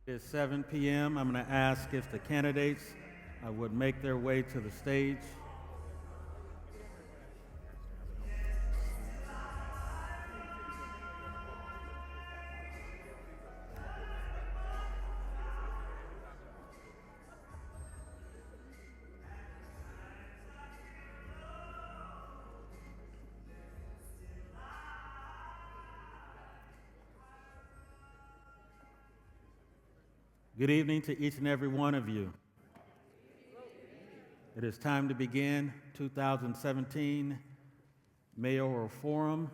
It is 7 p.m. I'm going to ask if the candidates would make their way to the stage. Good evening to each and every one of you. It is time to begin 2017 Mayoral Forum.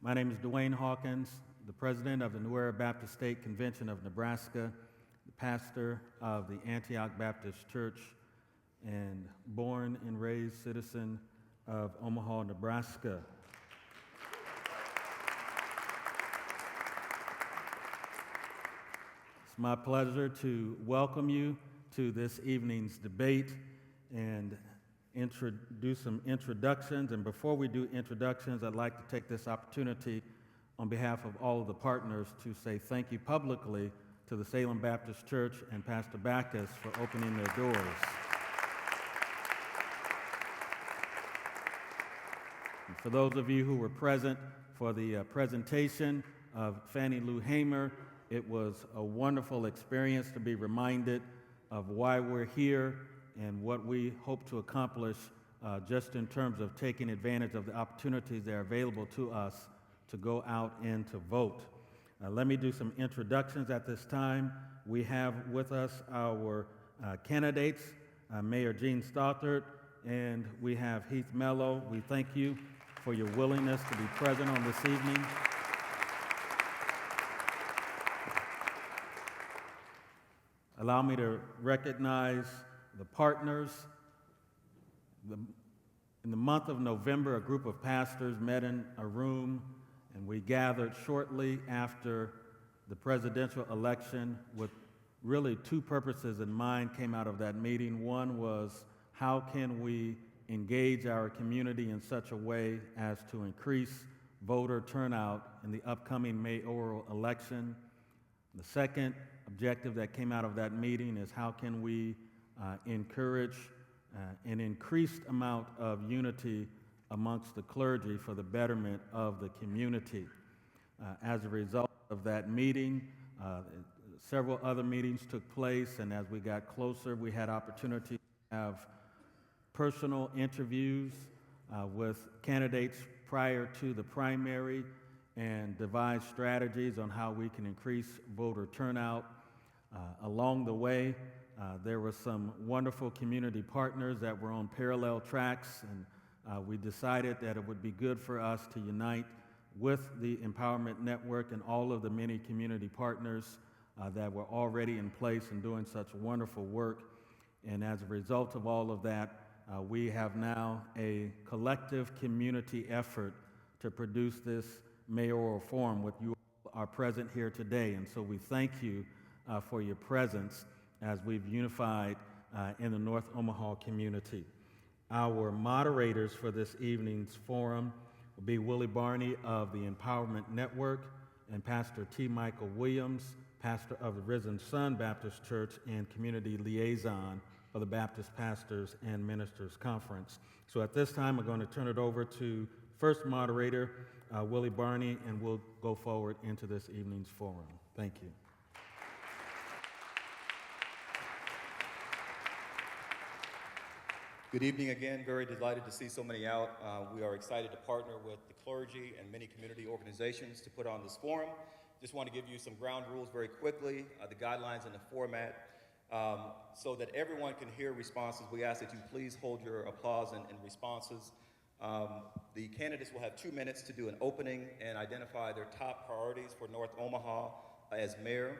My name is Duane Hawkins, the president of the Mayoral Baptist State Convention of Nebraska, the pastor of the Antioch Baptist Church, and born and raised citizen of Omaha, Nebraska. It's my pleasure to welcome you to this evening's debate and do some introductions. And before we do introductions, I'd like to take this opportunity on behalf of all of the partners to say thank you publicly to the Salem Baptist Church and Pastor Bachus for opening their doors. And for those of you who were present for the presentation of Fannie Lou Hamer, it was a wonderful experience to be reminded of why we're here and what we hope to accomplish just in terms of taking advantage of the opportunities that are available to us to go out and to vote. Let me do some introductions at this time. We have with us our candidates, Mayor Jean Stothert, and we have Heath Mello. We thank you for your willingness to be present on this evening. Allow me to recognize the partners. In the month of November, a group of pastors met in a room, and we gathered shortly after the presidential election with really two purposes in mind came out of that meeting. One was, how can we engage our community in such a way as to increase voter turnout in the upcoming mayoral election? The second objective that came out of that meeting is how can we encourage an increased amount of unity amongst the clergy for the betterment of the community. As a result of that meeting, several other meetings took place, and as we got closer, we had opportunity to have personal interviews with candidates prior to the primary and devise strategies on how we can increase voter turnout. Along the way, there were some wonderful community partners that were on parallel tracks, and we decided that it would be good for us to unite with the Empowerment Network and all of the many community partners that were already in place and doing such wonderful work. And as a result of all of that, we have now a collective community effort to produce this Mayoral Forum with you are present here today. And so we thank you for your presence as we've unified in the North Omaha community. Our moderators for this evening's forum will be Willie Barney of the Empowerment Network and Pastor T. Michael Williams, pastor of the Risen Son Baptist Church and community liaison for the Baptist Pastors and Ministers Conference. So at this time, I'm going to turn it over to first moderator, Willie Barney, and we'll go forward into this evening's forum. Thank you. Good evening again. Very delighted to see so many out. We are excited to partner with the clergy and many community organizations to put on this forum. Just want to give you some ground rules very quickly, the guidelines and the format, so that everyone can hear responses. We ask that you please hold your applause and responses. The candidates will have 2 minutes to do an opening and identify their top priorities for North Omaha as mayor.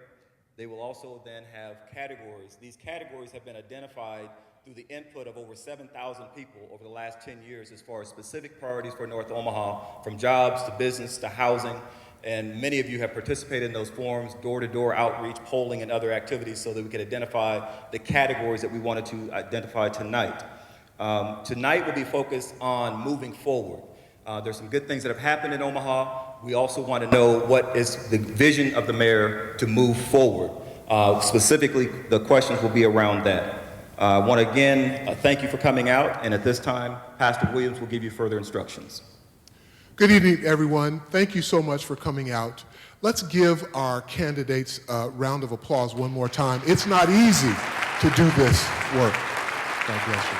They will also then have categories. These categories have been identified through the input of over 7,000 people over the last 10 years as far as specific priorities for North Omaha, from jobs to business to housing. And many of you have participated in those forums, door-to-door outreach, polling, and other activities so that we can identify the categories that we wanted to identify tonight. Tonight will be focused on moving forward. There's some good things that have happened in Omaha. We also want to know what is the vision of the mayor to move forward. Specifically, the questions will be around that. I want to again thank you for coming out, and at this time, Pastor Williams will give you further instructions. Good evening, everyone. Thank you so much for coming out. Let's give our candidates a round of applause one more time. It's not easy to do this work. God bless you.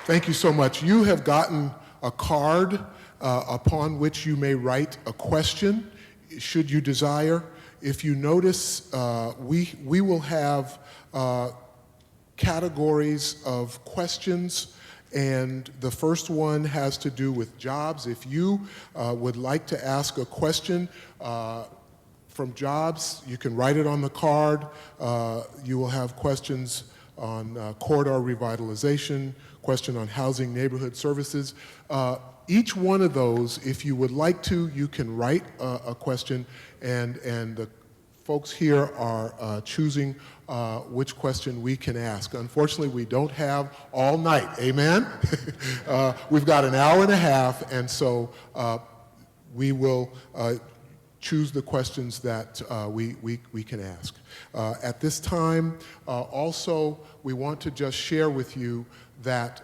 Thank you so much. You have gotten a card upon which you may write a question, should you desire. If you notice, we will have categories of questions, and the first one has to do with jobs. If you would like to ask a question from jobs, you can write it on the card. You will have questions on corridor revitalization, question on housing neighborhood services. Each one of those, if you would like to, you can write a question, and the folks here are choosing which question we can ask. Unfortunately, we don't have all night, amen? We've got an hour and a half, and so we will choose the questions that we can ask. At this time, also, we want to just share with you that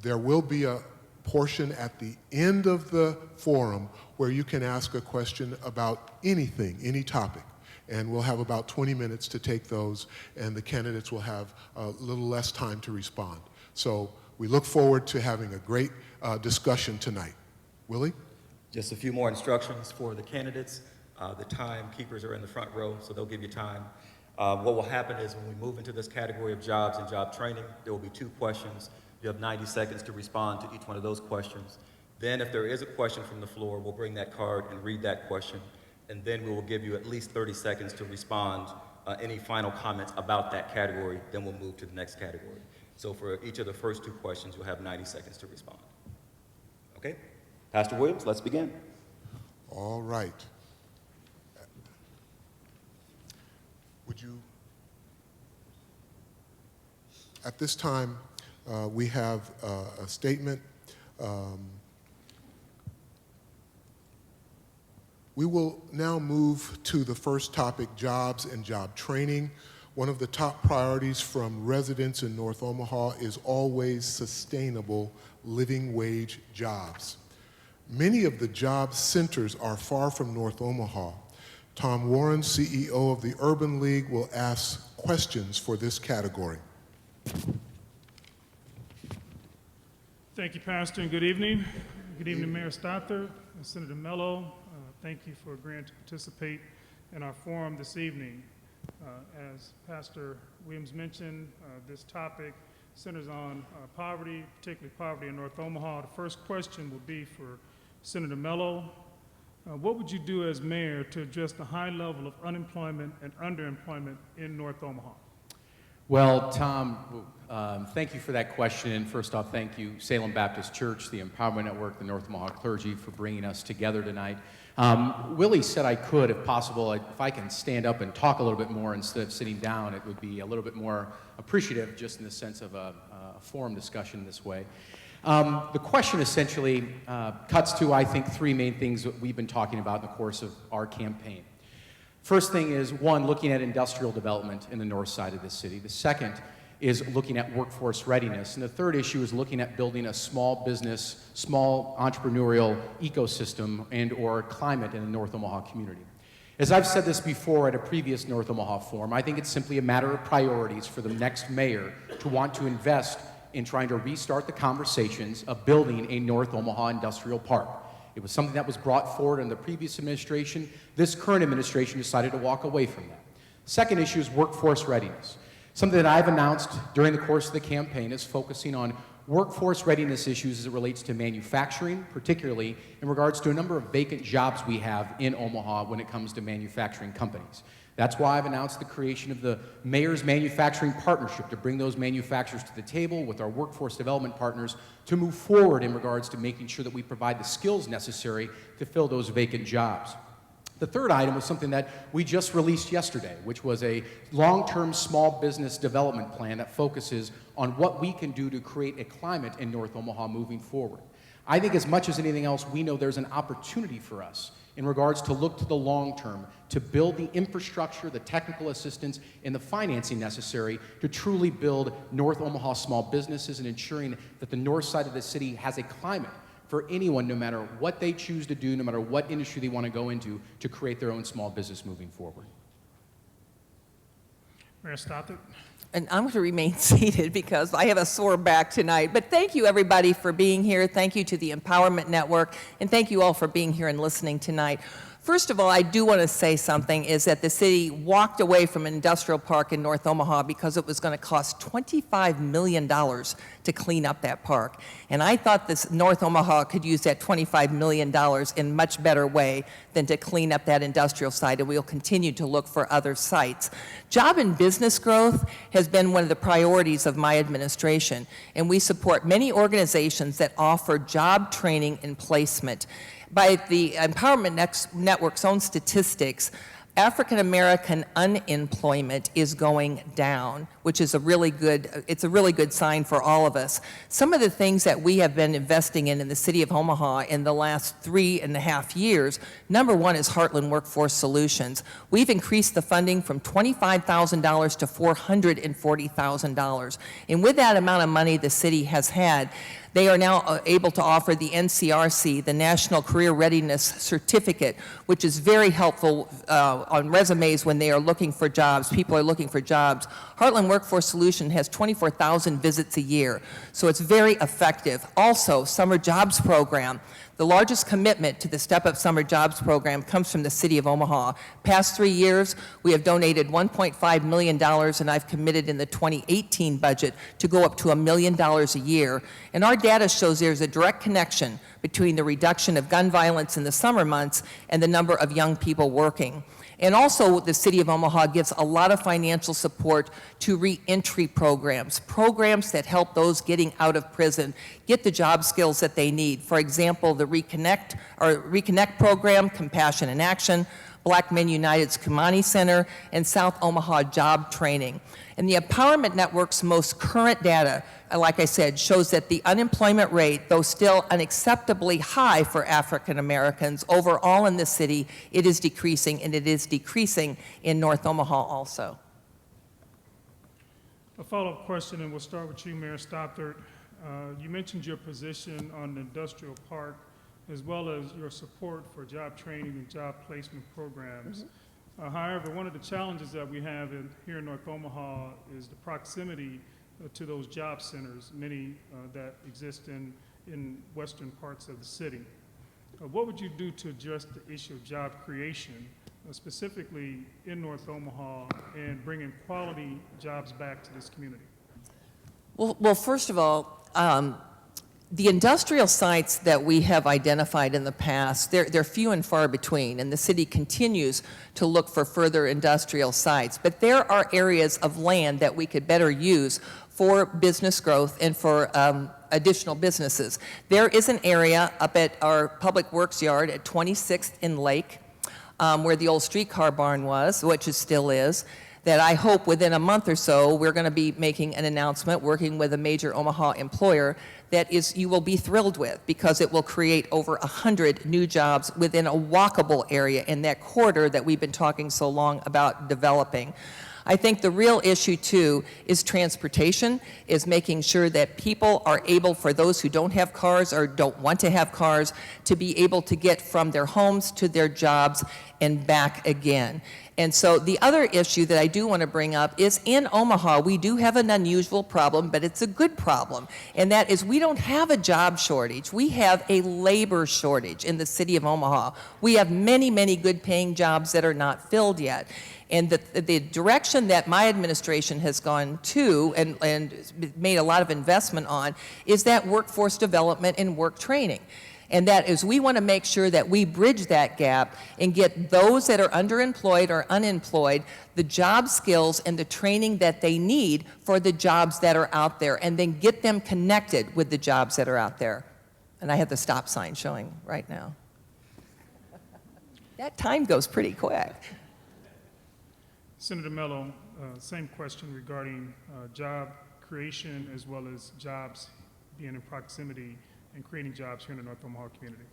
there will be a portion at the end of the forum where you can ask a question about anything, any topic. And we'll have about 20 minutes to take those, and the candidates will have a little less time to respond. So we look forward to having a great discussion tonight. Willie? Just a few more instructions for the candidates. The timekeepers are in the front row, so they'll give you time. What will happen is when we move into this category of jobs and job training, there will be 2 questions. You have 90 seconds to respond to each one of those questions. Then if there is a question from the floor, we'll bring that card and read that question, and then we will give you at least 30 seconds to respond any final comments about that category. Then we'll move to the next category. So for each of the first 2 questions, you'll have 90 seconds to respond. Okay? Pastor Williams, let's begin. All right. Would you, at this time, we have a statement. We will now move to the first topic, jobs and job training. One of the top priorities from residents in North Omaha is always sustainable living wage jobs. Many of the job centers are far from North Omaha. Tom Warren, CEO of the Urban League, will ask questions for this category. Thank you, Pastor, and good evening. Good evening, Mayor Stothert and Senator Mello. Thank you for agreeing to participate in our forum this evening. As Pastor Williams mentioned, this topic centers on poverty, particularly poverty in North Omaha. The first question will be for Senator Mello. What would you do as mayor to address the high level of unemployment and underemployment in North Omaha? Well, Tom, thank you for that question. And first off, thank you, Salem Baptist Church, the Empowerment Network, the North Omaha clergy for bringing us together tonight. Willie said I could, if possible, if I can stand up and talk a little bit more instead of sitting down, it would be a little bit more appreciative, just in the sense of a forum discussion this way. The question essentially cuts to, I think, 3 main things that we've been talking about in the course of our campaign. First thing is, 1, looking at industrial development in the north side of the city. The second is looking at workforce readiness. And the third issue is looking at building a small business, small entrepreneurial ecosystem and or climate in the North Omaha community. As I've said this before at a previous North Omaha forum, I think it's simply a matter of priorities for the next mayor to want to invest in trying to restart the conversations of building a North Omaha industrial park. It was something that was brought forward in the previous administration. This current administration decided to walk away from that. Second issue is workforce readiness. Something that I've announced during the course of the campaign is focusing on workforce readiness issues as it relates to manufacturing, particularly in regards to a number of vacant jobs we have in Omaha when it comes to manufacturing companies. That's why I've announced the creation of the Mayor's Manufacturing Partnership to bring those manufacturers to the table with our workforce development partners to move forward in regards to making sure that we provide the skills necessary to fill those vacant jobs. The third item was something that we just released yesterday, which was a long-term small business development plan that focuses on what we can do to create a climate in North Omaha moving forward. I think as much as anything else, we know there's an opportunity for us in regards to look to the long term, to build the infrastructure, the technical assistance, and the financing necessary to truly build North Omaha small businesses and ensuring that the north side of the city has a climate for anyone, no matter what they choose to do, no matter what industry they want to go into, to create their own small business moving forward. Mayor Stothert. And I'm going to remain seated because I have a sore back tonight. But thank you, everybody, for being here. Thank you to the Empowerment Network. And thank you all for being here and listening tonight. First of all, I do want to say something, is that the city walked away from an industrial park in North Omaha because it was going to cost $25 million to clean up that park. And I thought this North Omaha could use that $25 million in a much better way than to clean up that industrial site, and we'll continue to look for other sites. Job and business growth has been one of the priorities of my administration, and we support many organizations that offer job training and placement. By the Empowerment Network's own statistics, African American unemployment is going down, which is a really good sign for all of us. Some of the things that we have been investing in the city of Omaha in the last 3.5 years, number one is Heartland Workforce Solutions. We've increased the funding from $25,000 to $440,000. And with that amount of money the city has had, they are now able to offer the NCRC, the National Career Readiness Certificate, which is very helpful on resumes when they are looking for jobs. People are looking for jobs. Heartland Workforce Solution has 24,000 visits a year, so it's very effective. Also, Summer Jobs Program. The largest commitment to the Step Up Summer Jobs Program comes from the City of Omaha. Past 3 years, we have donated $1.5 million, and I've committed in the 2018 budget to go up to $1 million a year. And our data shows there's a direct connection between the reduction of gun violence in the summer months and the number of young people working. And also, the City of Omaha gives a lot of financial support to reentry programs, programs that help those getting out of prison get the job skills that they need. For example, the Reconnect program, Compassion in Action, Black Men United's Kumani Center, and South Omaha Job Training. And the Empowerment Network's most current data, like I said, shows that the unemployment rate, though still unacceptably high for African Americans, overall in the city, it is decreasing, and it is decreasing in North Omaha also. A follow-up question, and we'll start with you, Mayor Stothert. You mentioned your position on the industrial park, as well as your support for job training and job placement programs. However, one of the challenges that we have here in North Omaha is the proximity to those job centers, many that exist in western parts of the city. What would you do to address the issue of job creation, specifically in North Omaha, and bringing quality jobs back to this community? Well, first of all, the industrial sites that we have identified in the past, they're few and far between, and the city continues to look for further industrial sites. But there are areas of land that we could better use for business growth and for additional businesses. There is an area up at our Public Works yard at 26th and Lake, where the old streetcar barn was, which it still is, that I hope within a month or so we're going to be making an announcement working with a major Omaha employer that you will be thrilled with, because it will create over 100 new jobs within a walkable area in that corridor that we've been talking so long about developing. I think the real issue, too, is transportation, is making sure that people are able, for those who don't have cars or don't want to have cars, to be able to get from their homes to their jobs and back again. And so the other issue that I do want to bring up is in Omaha, we do have an unusual problem, but it's a good problem. And that is we don't have a job shortage. We have a labor shortage in the city of Omaha. We have many, many good paying jobs that are not filled yet. And the direction that my administration has gone to and made a lot of investment on is that workforce development and work training. And that is, we want to make sure that we bridge that gap and get those that are underemployed or unemployed the job skills and the training that they need for the jobs that are out there, and then get them connected with the jobs that are out there. And I have the stop sign showing right now. That time goes pretty quick. Senator Mello, same question regarding job creation as well as jobs being in proximity and creating jobs here in the North Omaha community?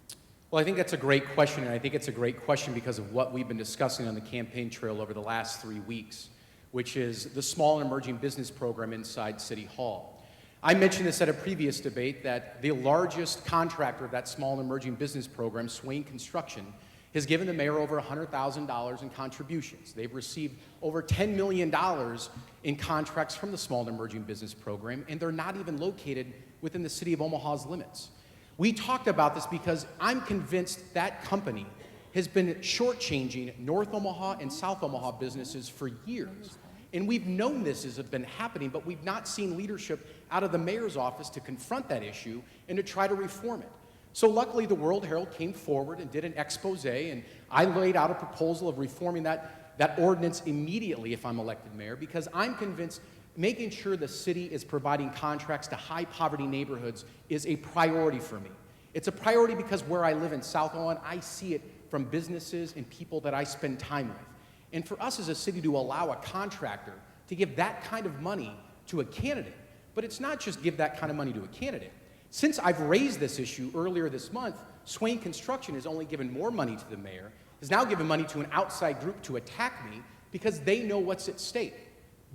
Well, I think that's a great question, and I think it's a great question because of what we've been discussing on the campaign trail over the last 3 weeks, which is the small and emerging business program inside City Hall. I mentioned this at a previous debate that the largest contractor of that small and emerging business program, Swain Construction, has given the mayor over $100,000 in contributions. They've received over $10 million in contracts from the small and emerging business program, and they're not even located within the city of Omaha's limits. We talked about this because I'm convinced that company has been shortchanging North Omaha and South Omaha businesses for years. And we've known this has been happening, but we've not seen leadership out of the mayor's office to confront that issue and to try to reform it. So luckily, the World Herald came forward and did an expose, and I laid out a proposal of reforming that ordinance immediately if I'm elected mayor, because I'm convinced making sure the city is providing contracts to high-poverty neighborhoods is a priority for me. It's a priority because where I live in South Omaha, I see it from businesses and people that I spend time with. And for us as a city to allow a contractor to give that kind of money to a candidate, but it's not just give that kind of money to a candidate. Since I've raised this issue earlier this month, Swain Construction has only given more money to the mayor, has now given money to an outside group to attack me because they know what's at stake.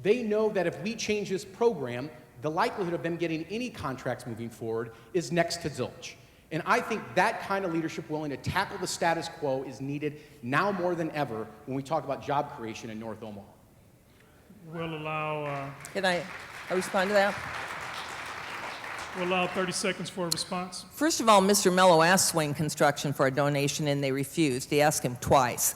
They know that if we change this program, the likelihood of them getting any contracts moving forward is next to zilch. And I think that kind of leadership willing to tackle the status quo is needed now more than ever when we talk about job creation in North Omaha. We'll allow, Can I respond to that? we'll allow 30 seconds for a response. First of all, Mr. Mello asked Swain Construction for a donation, and they refused. He asked him twice.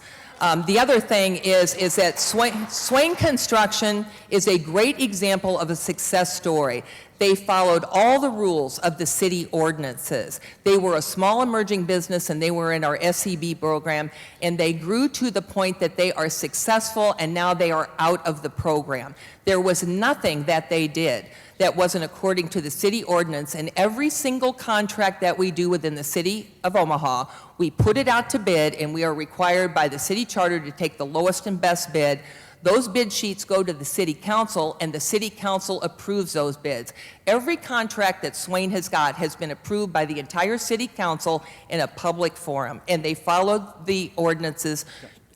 The other thing is that Swain Construction is a great example of a success story. They followed all the rules of the city ordinances. They were a small emerging business, and they were in our SEB program, and they grew to the point that they are successful, and now they are out of the program. There was nothing that they did that wasn't according to the city ordinance, and every single contract that we do within the city of Omaha, we put it out to bid, and we are required by the city charter to take the lowest and best bid. Those bid sheets go to the city council, and the city council approves those bids. Every contract that Swain has got has been approved by the entire city council in a public forum, and they followed the ordinances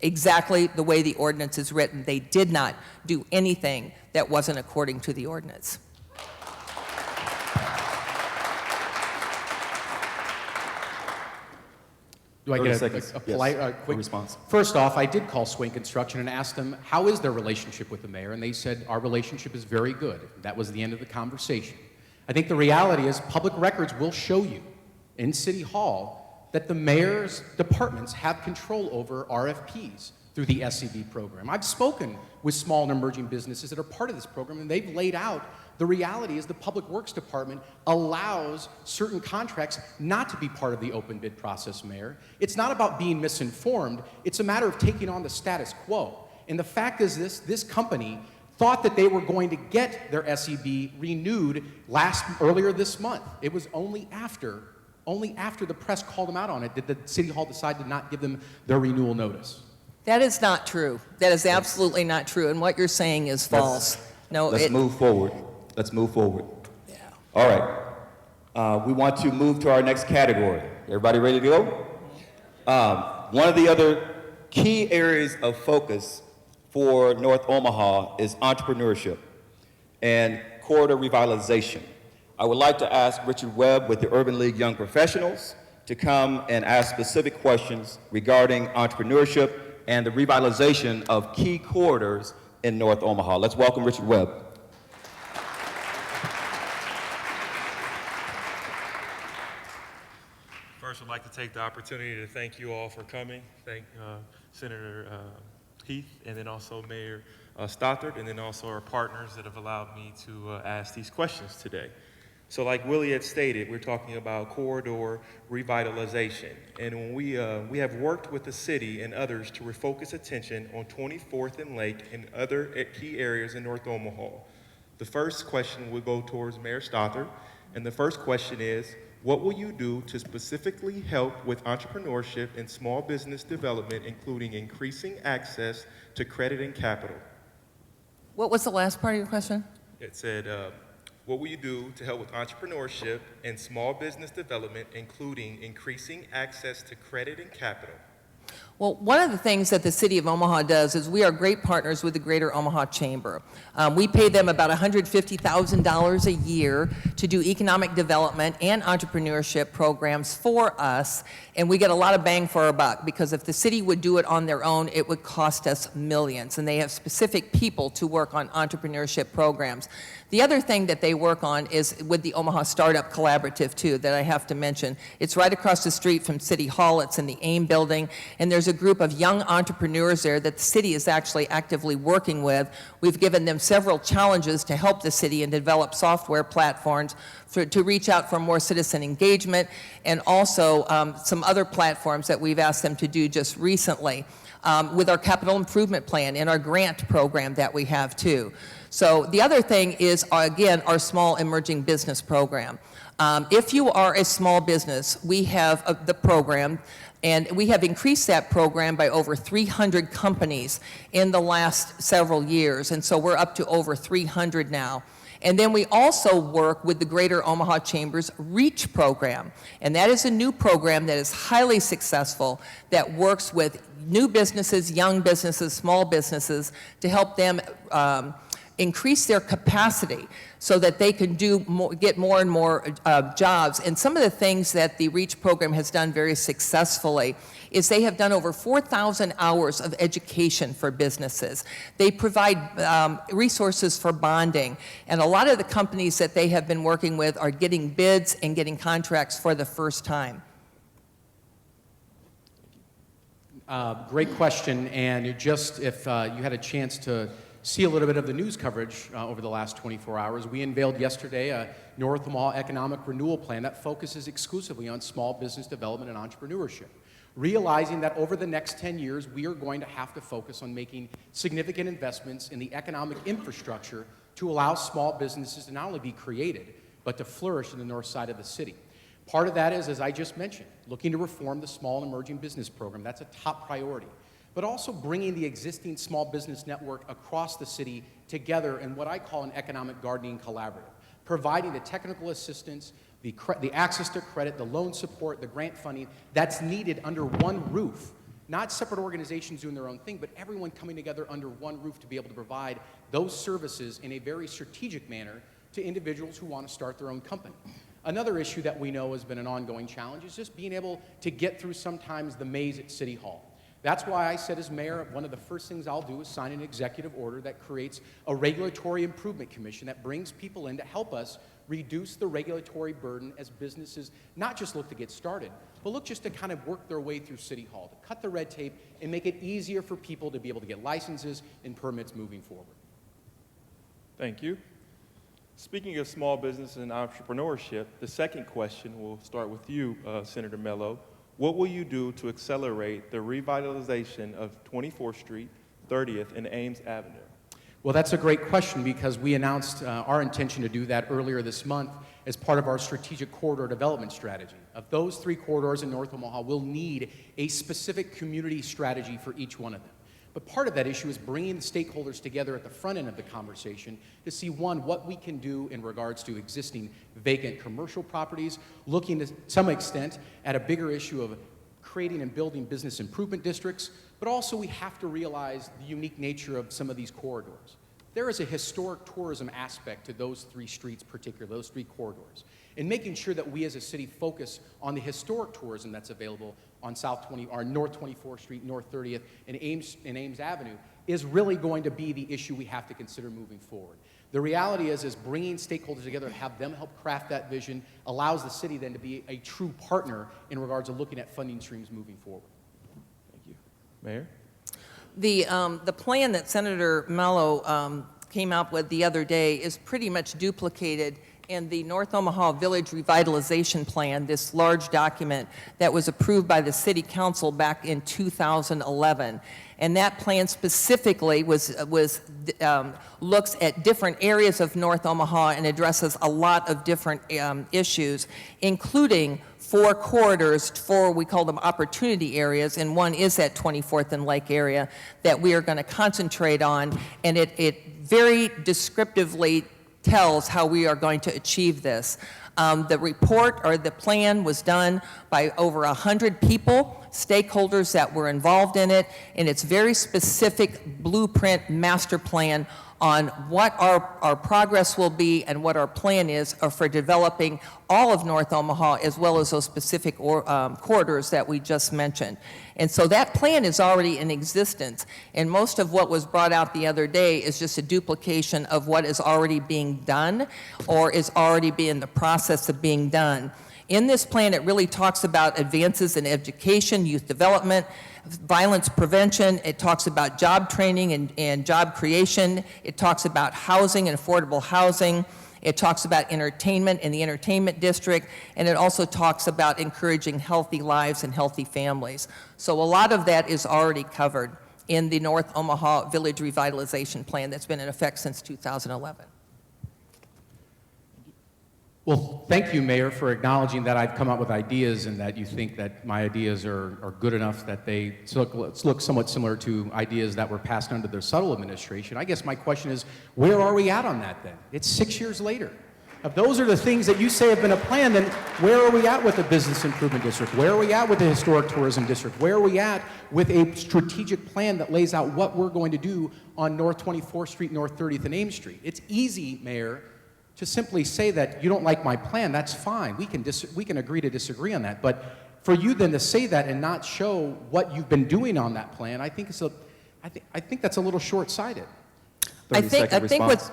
exactly the way the ordinance is written. They did not do anything that wasn't according to the ordinance. Do I 30 get seconds. a Yes. polite, quick response? First off, I did call Swain Construction and asked them, how is their relationship with the mayor? And they said, our relationship is very good. That was the end of the conversation. I think the reality is public records will show you in City Hall that the mayor's departments have control over RFPs through the SEB program. I've spoken with small and emerging businesses that are part of this program, and they've laid out the reality is the Public Works Department allows certain contracts not to be part of the open bid process, Mayor. It's not about being misinformed. It's a matter of taking on the status quo. And the fact is this company thought that they were going to get their SEB renewed earlier this month. It was only after the press called them out on it did the City Hall decide to not give them their renewal notice. That is not true. That is absolutely not true, and what you're saying is false. Let's move forward. Let's move forward. Yeah. All right. We want to move to our next category. Everybody ready to go? One of the other key areas of focus for North Omaha is entrepreneurship and corridor revitalization. I would like to ask Richard Webb with the Urban League Young Professionals to come and ask specific questions regarding entrepreneurship and the revitalization of key corridors in North Omaha. Let's welcome Richard Webb. First, I'd like to take the opportunity to thank you all for coming. Thank Senator Heath, and then also Mayor Stothert, and then also our partners that have allowed me to ask these questions today. So like Willie had stated, we're talking about corridor revitalization. And when we have worked with the city and others to refocus attention on 24th and Lake and other key areas in North Omaha. The first question will go towards Mayor Stothert, and the first question is, what will you do to specifically help with entrepreneurship and small business development, including increasing access to credit and capital? What was the last part of your question? It said, What will you do to help with entrepreneurship and small business development, including increasing access to credit and capital? Well, one of the things that the City of Omaha does is we are great partners with the Greater Omaha Chamber. We pay them about $150,000 a year to do economic development and entrepreneurship programs for us, and we get a lot of bang for our buck, because if the city would do it on their own, it would cost us millions, and they have specific people to work on entrepreneurship programs. The other thing that they work on is with the Omaha Startup Collaborative, too, that I have to mention. It's right across the street from City Hall. It's in the Ames building, and there's a group of young entrepreneurs there that the city is actually actively working with. We've given them several challenges to help the city and develop software platforms to reach out for more citizen engagement, and also some other platforms that we've asked them to do just recently. With our capital improvement plan and our grant program that we have too. So the other thing is, again, our small emerging business program. If you are a small business, we have the program, and we have increased that program by over 300 companies in the last several years, and so we're up to over 300 now. And then we also work with the Greater Omaha Chamber's REACH program, and that is a new program that is highly successful that works with new businesses, young businesses, small businesses to help them increase their capacity so that they can get more and more jobs. And some of the things that the REACH program has done very successfully is they have done over 4,000 hours of education for businesses. They provide resources for bonding, and a lot of the companies that they have been working with are getting bids and getting contracts for the first time. Great question, and just if you had a chance to see a little bit of the news coverage over the last 24 hours, we unveiled yesterday a North Omaha economic renewal plan that focuses exclusively on small business development and entrepreneurship, realizing that over the next 10 years, we are going to have to focus on making significant investments in the economic infrastructure to allow small businesses to not only be created, but to flourish in the north side of the city. Part of that is, as I just mentioned, looking to reform the small and emerging business program. That's a top priority. But also bringing the existing small business network across the city together in what I call an economic gardening collaborative, providing the technical assistance, the access to credit, the loan support, the grant funding that's needed under one roof. Not separate organizations doing their own thing, but everyone coming together under one roof to be able to provide those services in a very strategic manner to individuals who want to start their own company. Another issue that we know has been an ongoing challenge is just being able to get through sometimes the maze at City Hall. That's why I said as mayor, one of the first things I'll do is sign an executive order that creates a regulatory improvement commission that brings people in to help us reduce the regulatory burden as businesses not just look to get started, but look just to kind of work their way through City Hall, to cut the red tape and make it easier for people to be able to get licenses and permits moving forward. Thank you. Speaking of small business and entrepreneurship, the second question will start with you, Senator Mello. What will you do to accelerate the revitalization of 24th Street, 30th, and Ames Avenue? Well, that's a great question because we announced our intention to do that earlier this month as part of our strategic corridor development strategy. Of those 3 corridors in North Omaha, we'll need a specific community strategy for each one of them. But part of that issue is bringing the stakeholders together at the front end of the conversation to see, one, what we can do in regards to existing vacant commercial properties, looking to some extent at a bigger issue of creating and building business improvement districts, but also we have to realize the unique nature of some of these corridors. There is a historic tourism aspect to those 3 streets, particularly those 3 corridors, and making sure that we as a city focus on the historic tourism that's available on North 24th Street, North 30th, and Ames Avenue is really going to be the issue we have to consider moving forward. The reality is bringing stakeholders together and have them help craft that vision allows the city then to be a true partner in regards to looking at funding streams moving forward. Thank you. Mayor? The plan that Senator Mello came up with the other day is pretty much duplicated in the North Omaha Village Revitalization Plan, this large document that was approved by the City Council back in 2011. And that plan specifically looks at different areas of North Omaha and addresses a lot of different issues, including 4 corridors, 4 we call them opportunity areas, and one is that 24th and Lake area that we are going to concentrate on. And it very descriptively tells how we are going to achieve this. The report or the plan was done by over 100 people, stakeholders that were involved in it, and it's very specific blueprint master plan on what our progress will be and what our plan is for developing all of North Omaha as well as those specific corridors that we just mentioned. And so that plan is already in existence, and most of what was brought out the other day is just a duplication of what is already being done or is already in the process of being done. In this plan, it really talks about advances in education, youth development, violence prevention. It talks about job training and job creation. It talks about housing and affordable housing. It talks about entertainment in the entertainment district, and it also talks about encouraging healthy lives and healthy families. So a lot of that is already covered in the North Omaha Village Revitalization Plan that's been in effect since 2011. Well, thank you, Mayor, for acknowledging that I've come up with ideas and that you think that my ideas are good enough that they look somewhat similar to ideas that were passed under the Settle administration. I guess my question is, where are we at on that then? It's 6 years later. If those are the things that you say have been a plan, then where are we at with the Business Improvement District? Where are we at with the Historic Tourism District? Where are we at with a strategic plan that lays out what we're going to do on North 24th Street, North 30th, and Ames Street? It's easy, Mayor, to simply say that you don't like my plan. That's fine. We can agree to disagree on that. But for you then to say that and not show what you've been doing on that plan, I think that's a little short-sighted. I think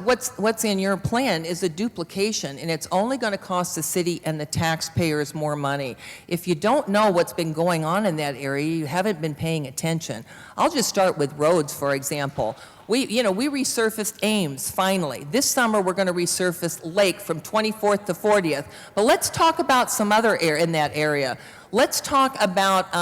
what's in your plan is a duplication, and it's only going to cost the city and the taxpayers more money. If you don't know what's been going on in that area, you haven't been paying attention. I'll just start with roads, for example. We resurfaced Ames, finally. This summer, we're going to resurface Lake from 24th to 40th. But let's talk about some other area in that area. Let's talk about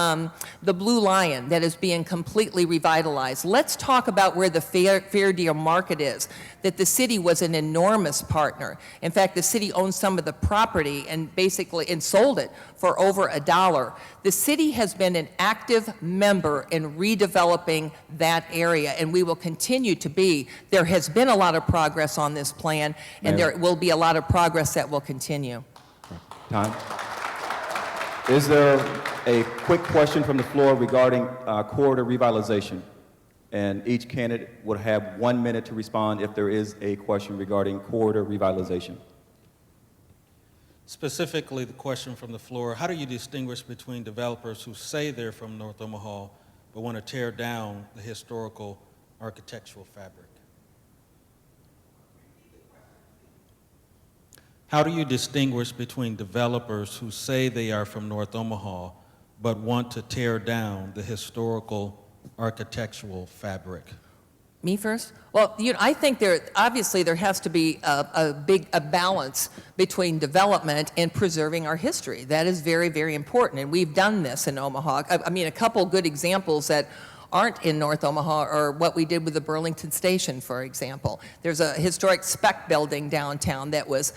the Blue Lion that is being completely revitalized. Let's talk about where the Fair Deal Market is, that the city was an enormous partner. In fact, the city owns some of the property and sold it for over $1. The city has been an active member in redeveloping that area, and we will continue to be. There has been a lot of progress on this plan, and there will be a lot of progress that will continue. Time. Is there a quick question from the floor regarding corridor revitalization? And each candidate would have 1 minute to respond if there is a question regarding corridor revitalization. Specifically, the question from the floor, how do you distinguish between developers who say they're from North Omaha but want to tear down the historical architectural fabric? How do you distinguish between developers who say they are from North Omaha but want to tear down the historical architectural fabric? Me first? Well, I think there has to be a balance between development and preserving our history. That is very, very important, and we've done this in Omaha. I mean, a couple good examples that aren't in North Omaha are what we did with the Burlington Station, for example. There's a historic spec building downtown that was,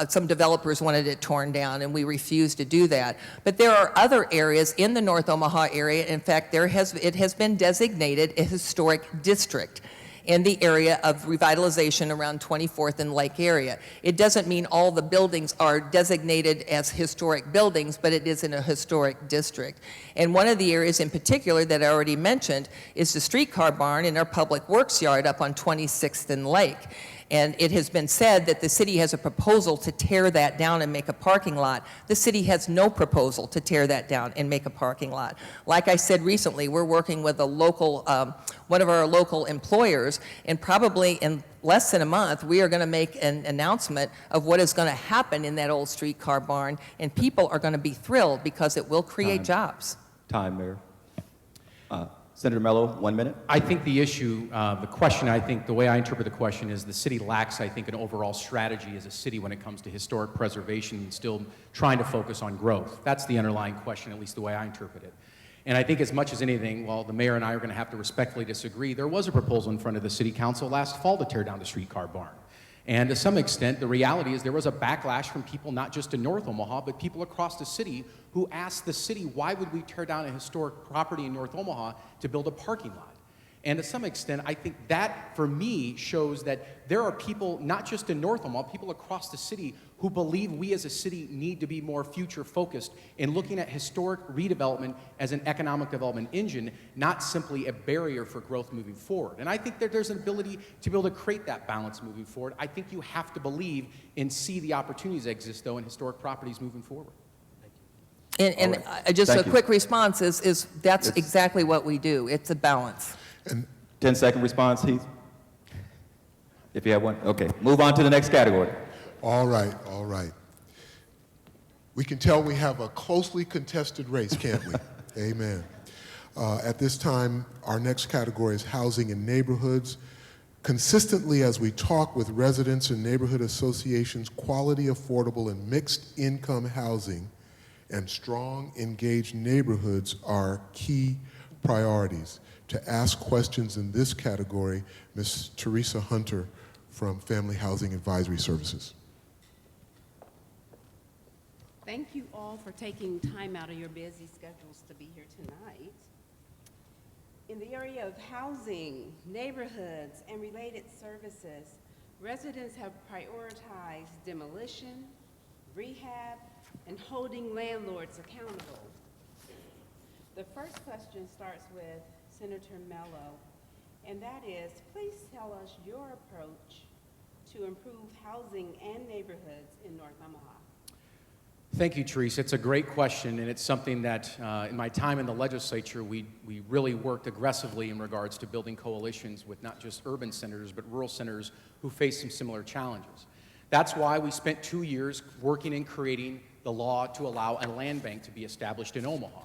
some developers wanted it torn down, and we refused to do that. But there are other areas in the North Omaha area. In fact, it has been designated a historic district in the area of revitalization around 24th and Lake area. It doesn't mean all the buildings are designated as historic buildings, but it is in a historic district. And one of the areas in particular that I already mentioned is the streetcar barn in our public works yard up on 26th and Lake. And it has been said that the city has a proposal to tear that down and make a parking lot. The city has no proposal to tear that down and make a parking lot. Like I said recently, we're working with a local, one of our local employers, and probably in less than a month, we are going to make an announcement of what is going to happen in that old streetcar barn, and people are going to be thrilled because it will create jobs. Time, Mayor. Senator Mello, 1 minute. I think the issue, the question, I think the way I interpret the question is the city lacks, I think, an overall strategy as a city when it comes to historic preservation and still trying to focus on growth. That's the underlying question, at least the way I interpret it. And I think as much as anything, while the mayor and I are going to have to respectfully disagree, there was a proposal in front of the city council last fall to tear down the streetcar barn. And to some extent, the reality is there was a backlash from people not just in North Omaha, but people across the city who asked the city, why would we tear down a historic property in North Omaha to build a parking lot? And to some extent, I think that, for me, shows that there are people, not just in North Omaha, people across the city who believe we as a city need to be more future-focused in looking at historic redevelopment as an economic development engine, not simply a barrier for growth moving forward. And I think that there's an ability to be able to create that balance moving forward. I think you have to believe and see the opportunities that exist, though, in historic properties moving forward. And just a quick response is that's exactly what we do. It's a balance. And 10-second response, Heath? If you have one. Okay, move on to the next category. all right, all right. We can tell we have a closely contested race, can't we? Amen. At this time, our next category is housing and neighborhoods. Consistently, as we talk with residents and neighborhood associations, quality, affordable, and mixed income housing and strong, engaged neighborhoods are key priorities. To ask questions in this category, Ms. Teresa Hunter from Family Housing Advisory Services. Thank you all for taking time out of your busy schedules to be here tonight. In the area of housing, neighborhoods, and related services, residents have prioritized demolition, rehab, and holding landlords accountable. The first question starts with Senator Mello, and that is, please tell us your approach to improve housing and neighborhoods in North Omaha. Thank you, Teresa. It's a great question, and it's something that in my time in the legislature, we really worked aggressively in regards to building coalitions with not just urban senators, but rural senators who face some similar challenges. That's why we spent 2 years working and creating the law to allow a land bank to be established in Omaha.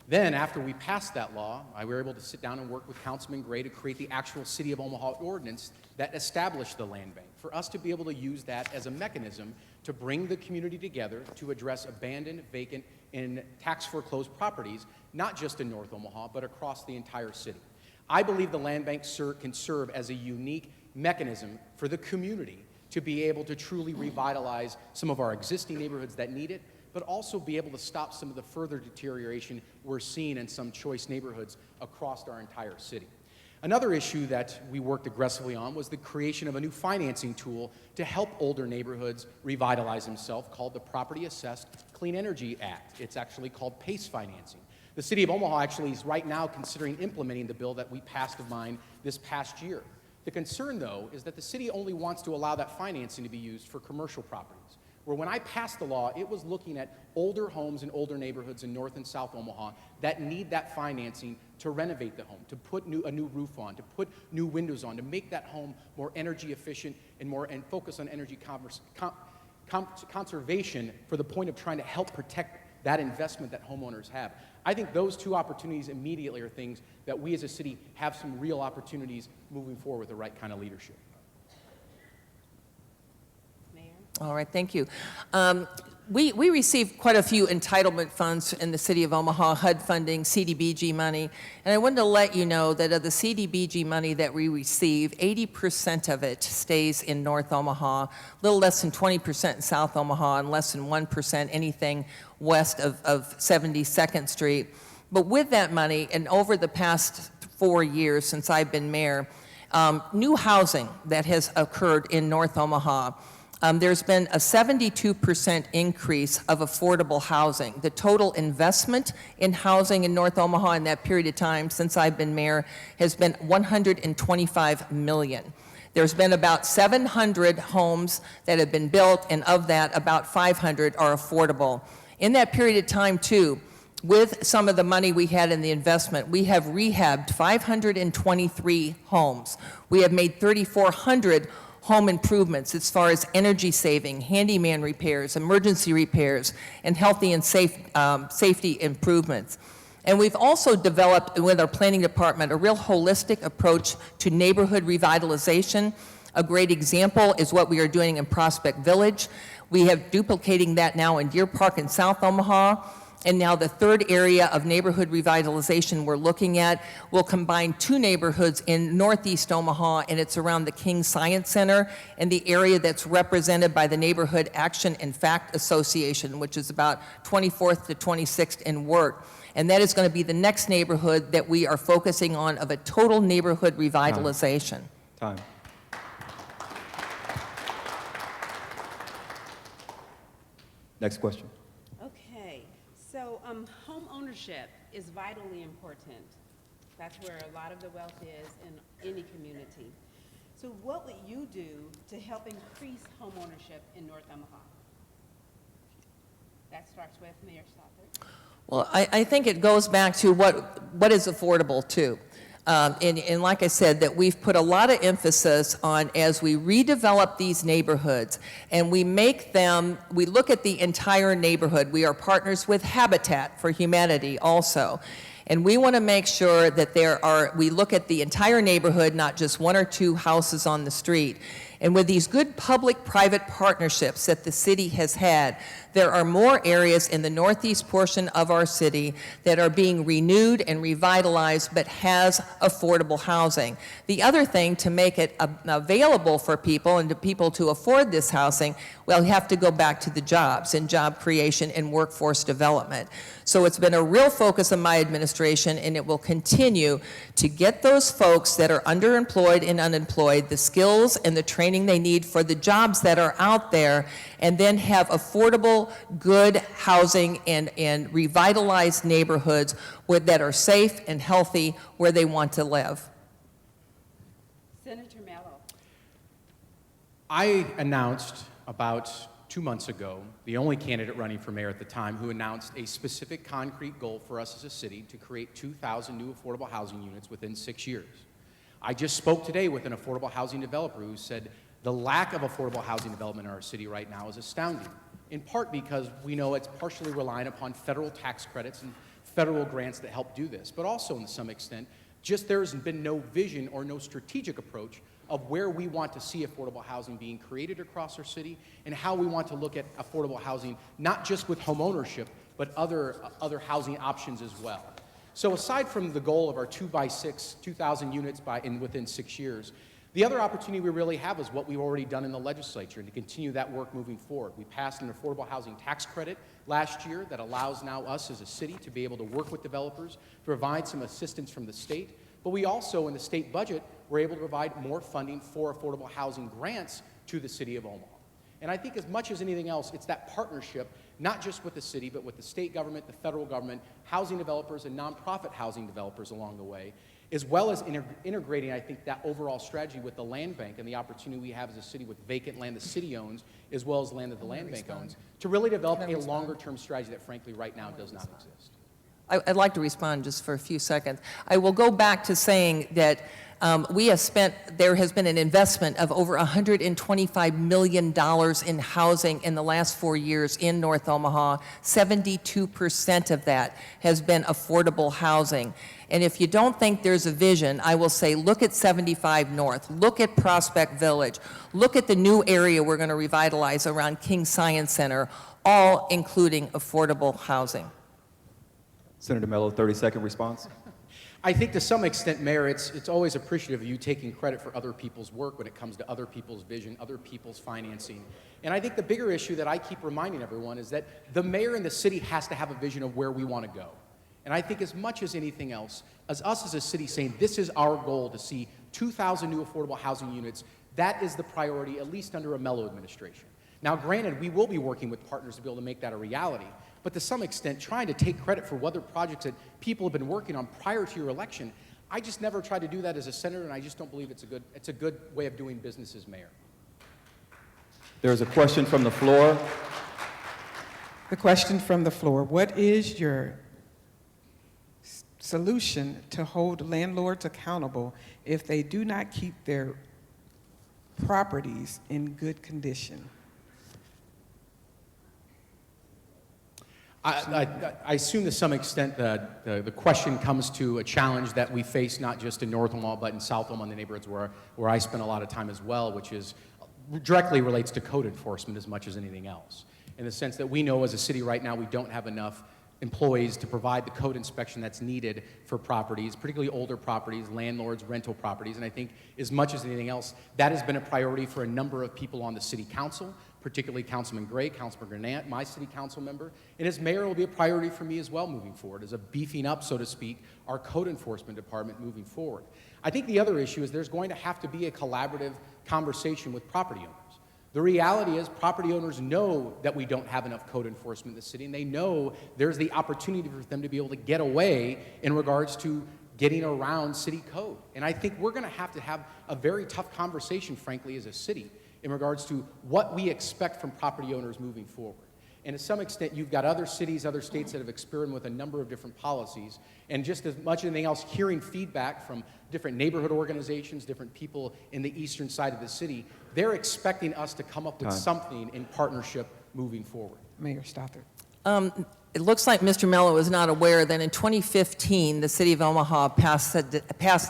Then, after we passed that law, we were able to sit down and work with Councilman Gray to create the actual City of Omaha ordinance that established the land bank, for us to be able to use that as a mechanism to bring the community together to address abandoned, vacant, and tax foreclosed properties, not just in North Omaha, but across the entire city. I believe the land bank can serve as a unique mechanism for the community to be able to truly revitalize some of our existing neighborhoods that need it, but also be able to stop some of the further deterioration we're seeing in some choice neighborhoods across our entire city. Another issue that we worked aggressively on was the creation of a new financing tool to help older neighborhoods revitalize themselves, called the Property Assessed Clean Energy Act. It's actually called PACE financing. The City of Omaha actually is right now considering implementing the bill that we passed of mine this past year. The concern, though, is that the city only wants to allow that financing to be used for commercial properties, where when I passed the law, it was looking at older homes and older neighborhoods in North and South Omaha that need that financing to renovate the home, to put a new roof on, to put new windows on, to make that home more energy efficient and focus on energy conservation for the point of trying to help protect that investment that homeowners have. I think those two opportunities immediately are things that we as a city have some real opportunities moving forward with the right kind of leadership. All right, thank you. We received quite a few entitlement funds in the City of Omaha, HUD funding, CDBG money, and I wanted to let you know that of the CDBG money that we receive, 80% of it stays in North Omaha, a little less than 20% in South Omaha, and less than 1% anything west of 72nd Street. But with that money, and over the past 4 years since I've been mayor, new housing that has occurred in North Omaha, there's been a 72% increase of affordable housing. The total investment in housing in North Omaha in that period of time since I've been mayor has been $125 million. There's been about 700 homes that have been built, and of that, about 500 are affordable. In that period of time, too, with some of the money we had in the investment, we have rehabbed 523 homes. We have made 3,400 home improvements as far as energy saving, handyman repairs, emergency repairs, and healthy and safety improvements. And we've also developed with our planning department a real holistic approach to neighborhood revitalization. A great example is what we are doing in Prospect Village. We have duplicating that now in Deer Park in South Omaha. And now the third area of neighborhood revitalization we're looking at will combine two neighborhoods in northeast Omaha, and it's around the King Science Center and the area that's represented by the Neighborhood Action and Fact Association, which is about 24th to 26th in Wirt. And that is going to be the next neighborhood that we are focusing on of a total neighborhood revitalization. Time. Next question. Okay, so home ownership is vitally important. That's where a lot of the wealth is in any community. So what would you do to help increase home ownership in North Omaha? That starts with Mayor Stothert. Well, I think it goes back to what is affordable too. And like I said, that we've put a lot of emphasis on as we redevelop these neighborhoods and we make them, we look at the entire neighborhood. We are partners with Habitat for Humanity also. And we want to make sure that we look at the entire neighborhood, not just one or two houses on the street. And with these good public-private partnerships that the city has had, there are more areas in the northeast portion of our city that are being renewed and revitalized but has affordable housing. The other thing to make it available for people and to people to afford this housing, well, you have to go back to the jobs and job creation and workforce development. So it's been a real focus of my administration, and it will continue to get those folks that are underemployed and unemployed the skills and the training they need for the jobs that are out there, and then have affordable, good housing and revitalized neighborhoods that are safe and healthy where they want to live. Senator Mello. I announced about 2 months ago, the only candidate running for mayor at the time, who announced a specific concrete goal for us as a city to create 2,000 new affordable housing units within 6 years. I just spoke today with an affordable housing developer who said the lack of affordable housing development in our city right now is astounding, in part because we know it's partially reliant upon federal tax credits and federal grants that help do this, but also to some extent, just there's been no vision or no strategic approach of where we want to see affordable housing being created across our city and how we want to look at affordable housing, not just with home ownership, but other housing options as well. So aside from the goal of our 2,000 units within 6 years, the other opportunity we really have is what we've already done in the legislature and to continue that work moving forward. We passed an affordable housing tax credit last year that allows now us as a city to be able to work with developers, to provide some assistance from the state, but we also, in the state budget, were able to provide more funding for affordable housing grants to the city of Omaha. And I think as much as anything else, it's that partnership, not just with the city, but with the state government, the federal government, housing developers, and nonprofit housing developers along the way, as well as integrating, I think, that overall strategy with the land bank and the opportunity we have as a city with vacant land the city owns, as well as land that the land bank owns, to really develop a longer-term strategy that, frankly, right now does not exist. I'd like to respond just for a few seconds. I will go back to saying that there has been an investment of over $125 million in housing in the last 4 years in North Omaha. 72% of that has been affordable housing. And if you don't think there's a vision, I will say look at 75 North, look at Prospect Village, look at the new area we're going to revitalize around King Science Center, all including affordable housing. Senator Mello, 30-second response. I think to some extent, Mayor, it's always appreciative of you taking credit for other people's work when it comes to other people's vision, other people's financing. And I think the bigger issue that I keep reminding everyone is that the mayor and the city has to have a vision of where we want to go. And I think as much as anything else, as us as a city saying this is our goal to see 2,000 new affordable housing units, that is the priority, at least under a Mello administration. Now, granted, we will be working with partners to be able to make that a reality, but to some extent, trying to take credit for other projects that people have been working on prior to your election, I just never tried to do that as a senator, and I just don't believe it's a good way of doing business as mayor. There's a question from the floor. The question from the floor: what is your solution to hold landlords accountable if they do not keep their properties in good condition? I assume to some extent that the question comes to a challenge that we face not just in North Omaha, but in South Omaha, in the neighborhoods where I spend a lot of time as well, which is directly relates to code enforcement as much as anything else. In the sense that we know as a city right now we don't have enough employees to provide the code inspection that's needed for properties, particularly older properties, landlords, rental properties. And I think as much as anything else, that has been a priority for a number of people on the city council, particularly Councilman Gray, Councilman Granat, my city council member. And as mayor, it will be a priority for me as well moving forward, as a beefing up, so to speak, our code enforcement department moving forward. I think the other issue is there's going to have to be a collaborative conversation with property owners. The reality is property owners know that we don't have enough code enforcement in the city, and they know there's the opportunity for them to be able to get away in regards to getting around city code. And I think we're going to have a very tough conversation, frankly, as a city in regards to what we expect from property owners moving forward. And to some extent, you've got other cities, other states that have experimented with a number of different policies. And just as much as anything else, hearing feedback from different neighborhood organizations, different people in the eastern side of the city, they're expecting us to come up with something in partnership moving forward. Mayor Stothert. It looks like Mr. Mello is not aware that in 2015, the City of Omaha passed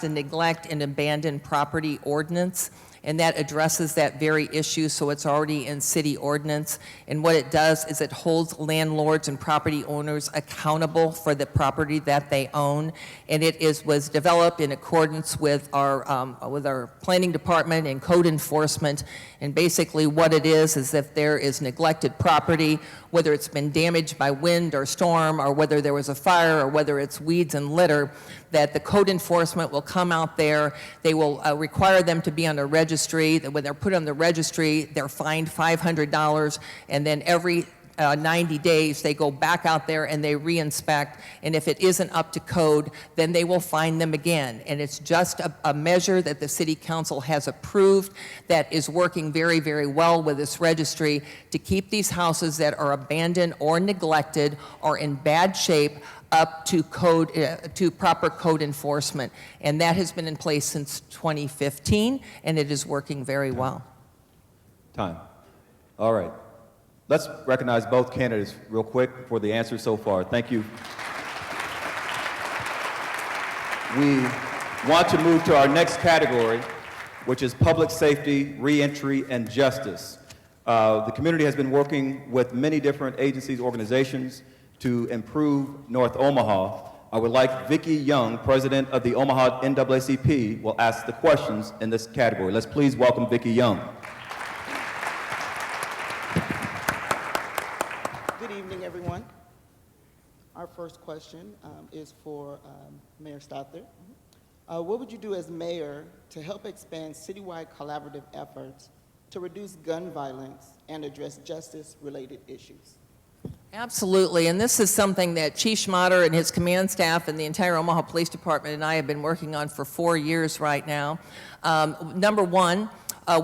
a neglect and abandoned property ordinance, and that addresses that very issue, so it's already in city ordinance. And what it does is it holds landlords and property owners accountable for the property that they own. And it was developed in accordance with our planning department and code enforcement. And basically what it is if there is neglected property, whether it's been damaged by wind or storm, or whether there was a fire, or whether it's weeds and litter, that the code enforcement will come out there. They will require them to be on a registry. That when they're put on the registry, they're fined $500, and then every 90 days they go back out there and they re-inspect, and if it isn't up to code, then they will fine them again. And it's just a measure that the city council has approved that is working very, very well with this registry to keep these houses that are abandoned or neglected or in bad shape up to code, to proper code enforcement. And that has been in place since 2015, and it is working very well. Time. All right. Let's recognize both candidates real quick for the answers so far. Thank you. We want to move to our next category, which is public safety, reentry, and justice. The community has been working with many different agencies, organizations, to improve North Omaha. I would like Vicki Young, president of the Omaha NAACP, will ask the questions in this category. Let's please welcome Vicki Young. Good evening, everyone. Our first question is for Mayor Stothert. What would you do as mayor to help expand citywide collaborative efforts to reduce gun violence and address justice-related issues? Absolutely, and this is something that Chief Schmatter and his command staff and the entire Omaha Police Department and I have been working on for 4 years right now. Number one,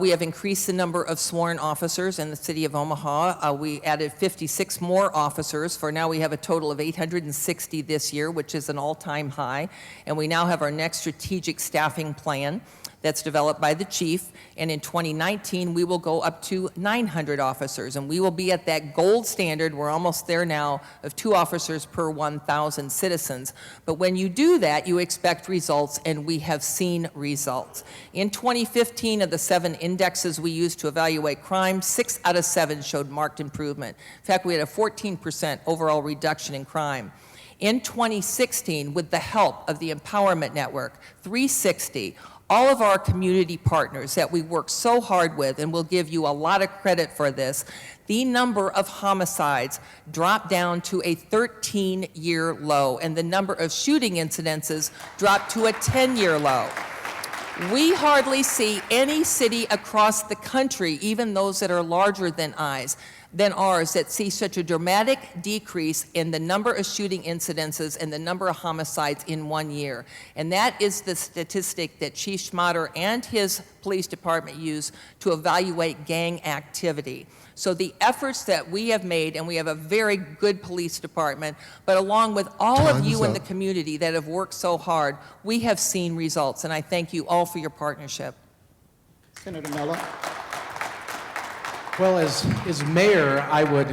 we have increased the number of sworn officers in the city of Omaha. We added 56 more officers. For now, we have a total of 860 this year, which is an all-time high. And we now have our next strategic staffing plan that's developed by the chief, and in 2019 we will go up to 900 officers, and we will be at that gold standard, we're almost there now, of 2 officers per 1,000 citizens. But when you do that, you expect results, and we have seen results. In 2015, of the 7 indexes we used to evaluate crime, 6 out of 7 showed marked improvement. In fact, we had a 14% overall reduction in crime. In 2016, with the help of the Empowerment Network, 360, all of our community partners that we work so hard with, and we'll give you a lot of credit for this, the number of homicides dropped down to a 13-year low, and the number of shooting incidences dropped to a 10-year low. We hardly see any city across the country, even those that are larger than ours, that see such a dramatic decrease in the number of shooting incidences and the number of homicides in 1 year. And that is the statistic that Chief Schmatter and his police department use to evaluate gang activity. So the efforts that we have made, and we have a very good police department, but along with all of you in the community that have worked so hard, we have seen results, and I thank you all for your partnership. Senator Mello. Well, as mayor, I would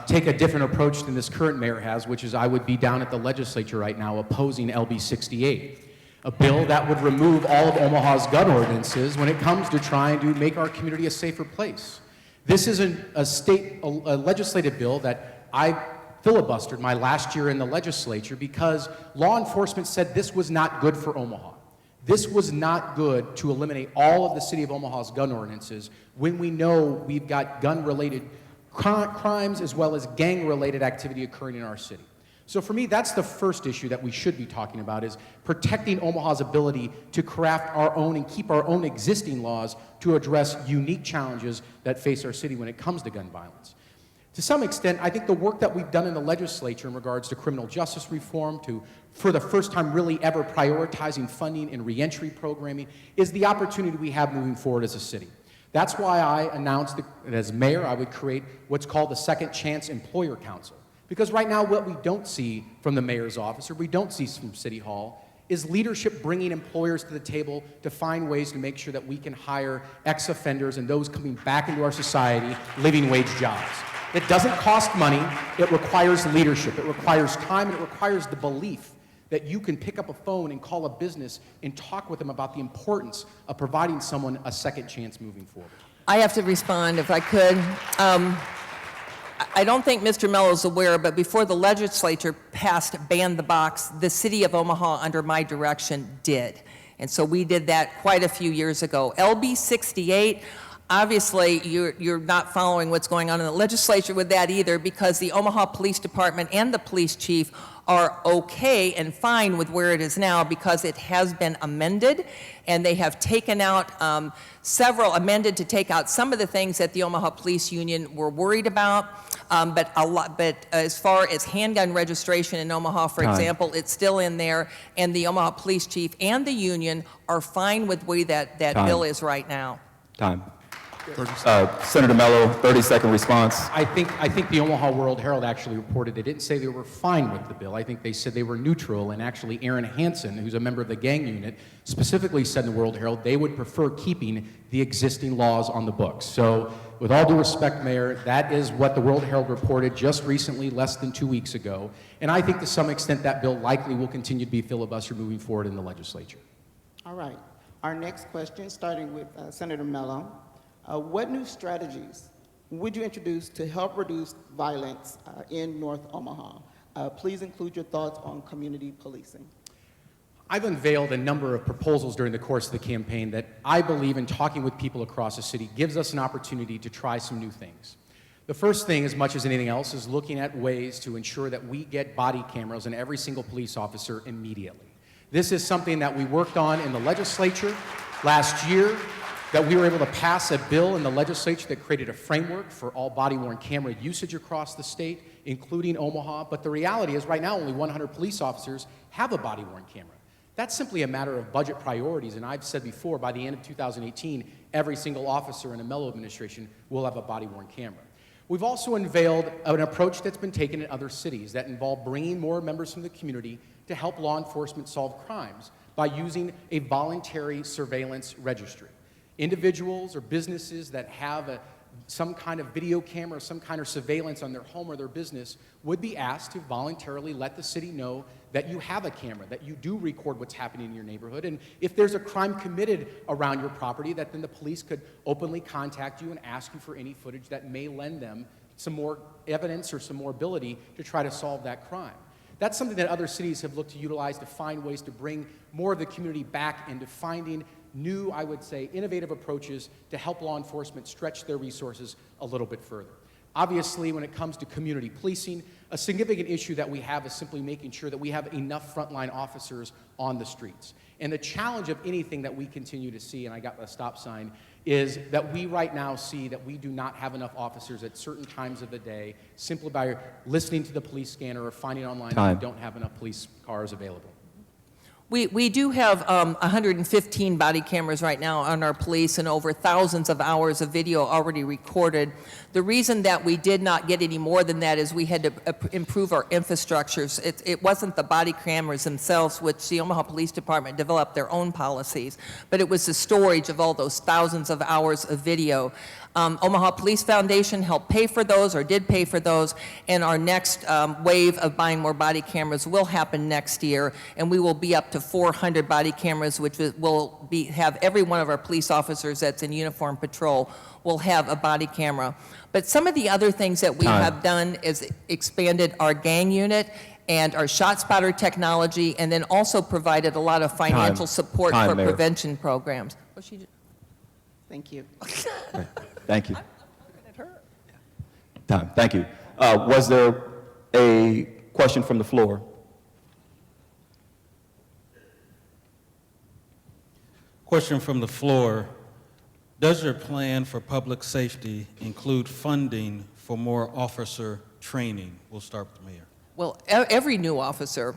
take a different approach than this current mayor has, which is I would be down at the legislature right now opposing LB 68, a bill that would remove all of Omaha's gun ordinances when it comes to trying to make our community a safer place. This isn't a legislative bill that I filibustered my last year in the legislature because law enforcement said this was not good for Omaha. This was not good to eliminate all of the city of Omaha's gun ordinances when we know we've got gun-related crimes as well as gang-related activity occurring in our city. So for me, that's the first issue that we should be talking about, is protecting Omaha's ability to craft our own and keep our own existing laws to address unique challenges that face our city when it comes to gun violence. To some extent, I think the work that we've done in the legislature in regards to criminal justice reform, to, for the first time really ever prioritizing funding and reentry programming, is the opportunity we have moving forward as a city. That's why I announced that as mayor, I would create what's called the Second Chance Employer Council. Because right now, what we don't see from the mayor's office, or we don't see from City Hall, is leadership bringing employers to the table to find ways to make sure that we can hire ex-offenders and those coming back into our society living wage jobs. It doesn't cost money, it requires leadership, it requires time, and it requires the belief that you can pick up a phone and call a business and talk with them about the importance of providing someone a second chance moving forward. I have to respond if I could. I don't think Mr. Mello's aware, but before the legislature passed Ban the Box, the city of Omaha, under my direction, did. And so we did that quite a few years ago. LB 68, obviously you're not following what's going on in the legislature with that either, because the Omaha Police Department and the police chief are okay and fine with where it is now because it has been amended, and they have taken out amended to take out some of the things that the Omaha Police Union were worried about. But as far as handgun registration in Omaha, for example, it's still in there, and the Omaha Police Chief and the union are fine with the way that bill is right now. Time. Senator Mello, 30-second response. I think the Omaha World Herald actually reported they didn't say they were fine with the bill. I think they said they were neutral, and actually Aaron Hansen, who's a member of the gang unit, specifically said in the World Herald they would prefer keeping the existing laws on the books. So with all due respect, Mayor, that is what the World Herald reported just recently, less than 2 weeks ago. And I think to some extent that bill likely will continue to be filibustered moving forward in the legislature. All right. Our next question, starting with Senator Mello. What new strategies would you introduce to help reduce violence in North Omaha? Please include your thoughts on community policing. I've unveiled a number of proposals during the course of the campaign that I believe, in talking with people across the city, gives us an opportunity to try some new things. The first thing, as much as anything else, is looking at ways to ensure that we get body cameras in every single police officer immediately. This is something that we worked on in the legislature last year, that we were able to pass a bill in the legislature that created a framework for all body-worn camera usage across the state, including Omaha. But the reality is, right now, only 100 police officers have a body-worn camera. That's simply a matter of budget priorities, and I've said before, by the end of 2018, every single officer in the Mello administration will have a body-worn camera. We've also unveiled an approach that's been taken in other cities that involve bringing more members from the community to help law enforcement solve crimes by using a voluntary surveillance registry. Individuals or businesses that have some kind of video camera or some kind of surveillance on their home or their business would be asked to voluntarily let the city know that you have a camera, that you do record what's happening in your neighborhood, and if there's a crime committed around your property, that then the police could openly contact you and ask you for any footage that may lend them some more evidence or some more ability to try to solve that crime. That's something that other cities have looked to utilize to find ways to bring more of the community back into finding new, I would say, innovative approaches to help law enforcement stretch their resources a little bit further. Obviously, when it comes to community policing, a significant issue that we have is simply making sure that we have enough frontline officers on the streets. And the challenge of anything that we continue to see, and I got the stop sign, is that we right now see that we do not have enough officers at certain times of the day simply by listening to the police scanner or finding online that we don't have enough police cars available. We do have 115 body cameras right now on our police and over thousands of hours of video already recorded. The reason that we did not get any more than that is we had to improve our infrastructures. It wasn't the body cameras themselves, which the Omaha Police Department developed their own policies, but it was the storage of all those thousands of hours of video. Omaha Police Foundation helped pay for those, or did pay for those, and our next wave of buying more body cameras will happen next year, and we will be up to 400 body cameras, which will have every one of our police officers that's in uniform patrol will have a body camera. But some of the other things that we have done is expanded our gang unit and our shot spotter technology, and then also provided a lot of financial support for Mayor. prevention programs. What's she do? Thank you. Thank you. Time. Thank you. Was there a question from the floor? Question from the floor. Does your plan for public safety include funding for more officer training? We'll start with the mayor. Well, every new officer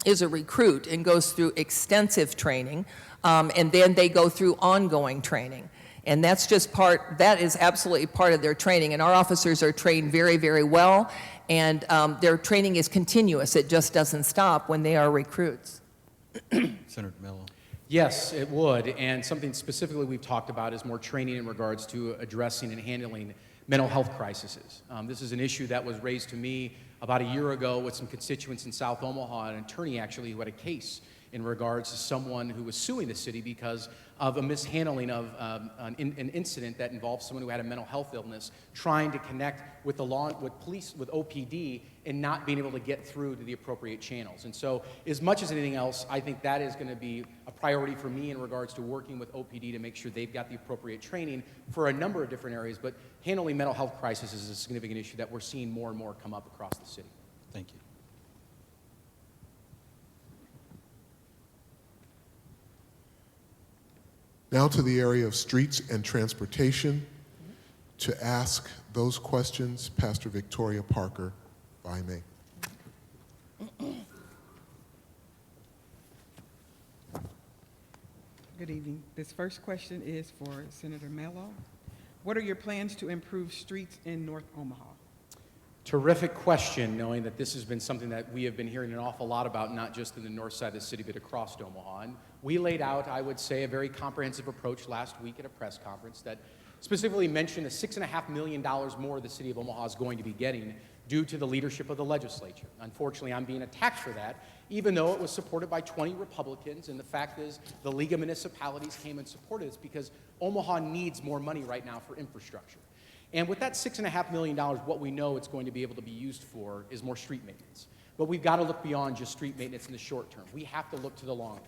is a recruit and goes through extensive training, and then they go through ongoing training. And that's just that is absolutely part of their training. And our officers are trained very, very well, and their training is continuous. It just doesn't stop when they are recruits. Senator Mello. Yes, it would, and something specifically we've talked about is more training in regards to addressing and handling mental health crises. This is an issue that was raised to me about a year ago with some constituents in South Omaha, an attorney actually who had a case in regards to someone who was suing the city because of a mishandling of an incident that involved someone who had a mental health illness, trying to connect with police, with OPD, and not being able to get through to the appropriate channels. And so, as much as anything else, I think that is going to be a priority for me in regards to working with OPD to make sure they've got the appropriate training for a number of different areas, but handling mental health crisis is a significant issue that we're seeing more and more come up across the city. Thank you. Now to the area of streets and transportation. To ask those questions, Pastor Victoria Parker, by me. Good evening. This first question is for Senator Mello. What are your plans to improve streets in North Omaha? Terrific question, knowing that this has been something that we have been hearing an awful lot about, not just in the north side of the city, but across Omaha. And we laid out, I would say, a very comprehensive approach last week at a press conference that specifically mentioned the $6.5 million more the city of Omaha is going to be getting due to the leadership of the legislature. Unfortunately, I'm being attacked for that, even though it was supported by 20 Republicans, and the fact is the League of Municipalities came and supported us because Omaha needs more money right now for infrastructure. And with that $6.5 million, what we know it's going to be able to be used for is more street maintenance. But we've got to look beyond just street maintenance in the short term. We have to look to the long term.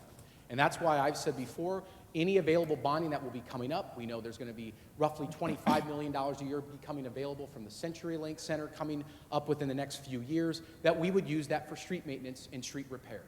And that's why I've said before, any available bonding that will be coming up, we know there's going to be roughly $25 million a year becoming available from the CenturyLink Center coming up within the next few years, that we would use that for street maintenance and street repair.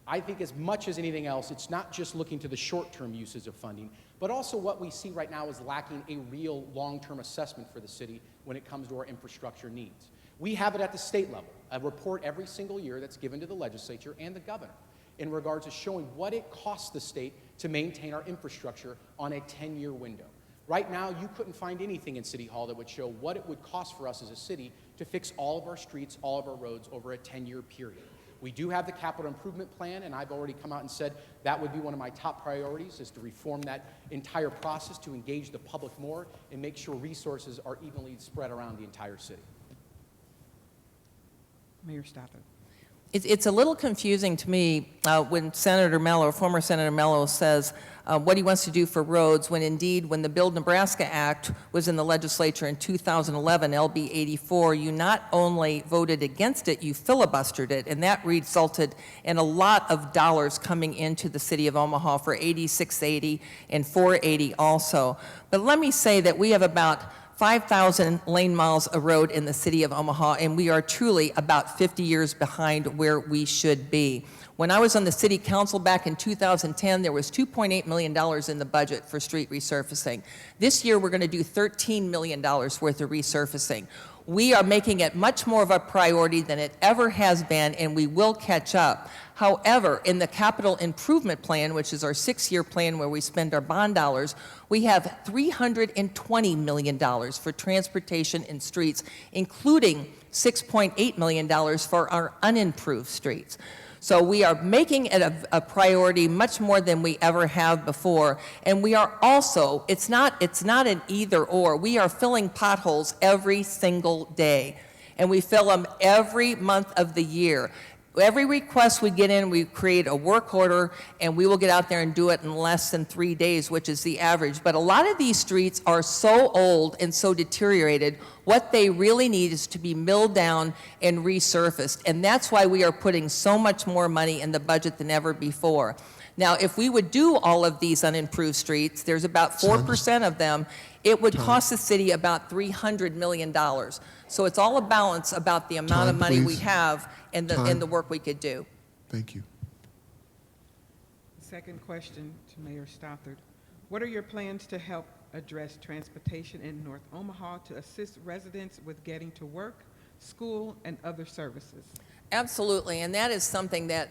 I think as much as anything else, it's not just looking to the short-term uses of funding, but also what we see right now is lacking a real long-term assessment for the city when it comes to our infrastructure needs. We have it at the state level, a report every single year that's given to the legislature and the governor in regards to showing what it costs the state to maintain our infrastructure on a 10-year window. Right now, you couldn't find anything in City Hall that would show what it would cost for us as a city to fix all of our streets, all of our roads over a 10-year period. We do have the capital improvement plan, and I've already come out and said that would be one of my top priorities, is to reform that entire process to engage the public more and make sure resources are evenly spread around the entire city. Mayor Stothert. It's a little confusing to me when Senator Mello, or former Senator Mello, says what he wants to do for roads, when indeed, when the Build Nebraska Act was in the legislature in 2011, LB 84, you not only voted against it, you filibustered it, and that resulted in a lot of dollars coming into the city of Omaha for 8680 and 480 also. But let me say that we have about 5,000 lane miles of road in the city of Omaha, and we are truly about 50 years behind where we should be. When I was on the city council back in 2010, there was $2.8 million in the budget for street resurfacing. This year, we're going to do $13 million worth of resurfacing. We are making it much more of a priority than it ever has been, and we will catch up. However, in the capital improvement plan, which is our 6-year plan where we spend our bond dollars, we have $320 million for transportation and streets, including $6.8 million for our unimproved streets. So we are making it a priority much more than we ever have before. And we are also, it's not an either or. We are filling potholes every single day. And we fill them every month of the year. Every request we get in, we create a work order, and we will get out there and do it in less than 3 days, which is the average. But a lot of these streets are so old and so deteriorated, what they really need is to be milled down and resurfaced. And that's why we are putting so much more money in the budget than ever before. Now, if we would do all of these unimproved streets, there's about 4% of them, it would cost the city about $300 million. So it's all a balance about the amount of money we have and the work we could do. Thank you. Second question to Mayor Stothert. What are your plans to help address transportation in North Omaha to assist residents with getting to work, school, and other services? Absolutely, and that is something that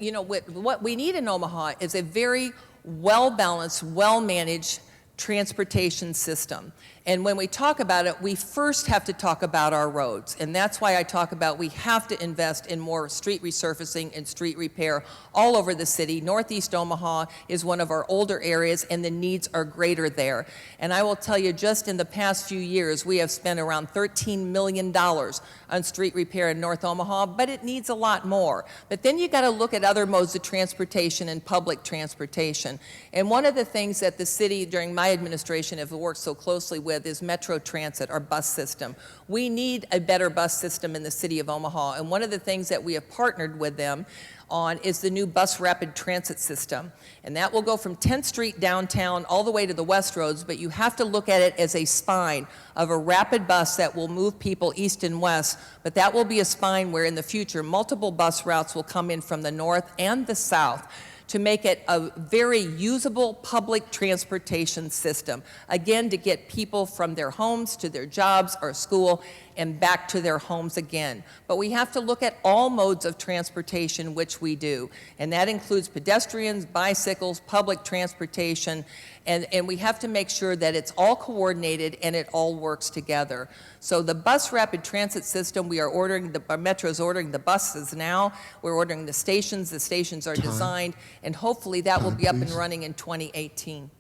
you know, what we need in Omaha is a very well-balanced, well-managed transportation system. And when we talk about it, we first have to talk about our roads. And that's why I talk about we have to invest in more street resurfacing and street repair all over the city. Northeast Omaha is one of our older areas, and the needs are greater there. And I will tell you, just in the past few years, we have spent around $13 million on street repair in North Omaha, but it needs a lot more. But then you got to look at other modes of transportation and public transportation. And one of the things that the city, during my administration, have worked so closely with is Metro Transit, our bus system. We need a better bus system in the city of Omaha, and one of the things that we have partnered with them on is the new bus rapid transit system. And that will go from 10th Street downtown all the way to the West Roads, but you have to look at it as a spine of a rapid bus that will move people east and west, but that will be a spine where in the future multiple bus routes will come in from the north and the south to make it a very usable public transportation system. Again, to get people from their homes to their jobs or school and back to their homes again. But we have to look at all modes of transportation, which we do. And that includes pedestrians, bicycles, public transportation, and we have to make sure that it's all coordinated and it all works together. So the bus rapid transit system, we are ordering, Metro's ordering the buses now. We're ordering the stations are designed, and hopefully that will be up and running in 2018.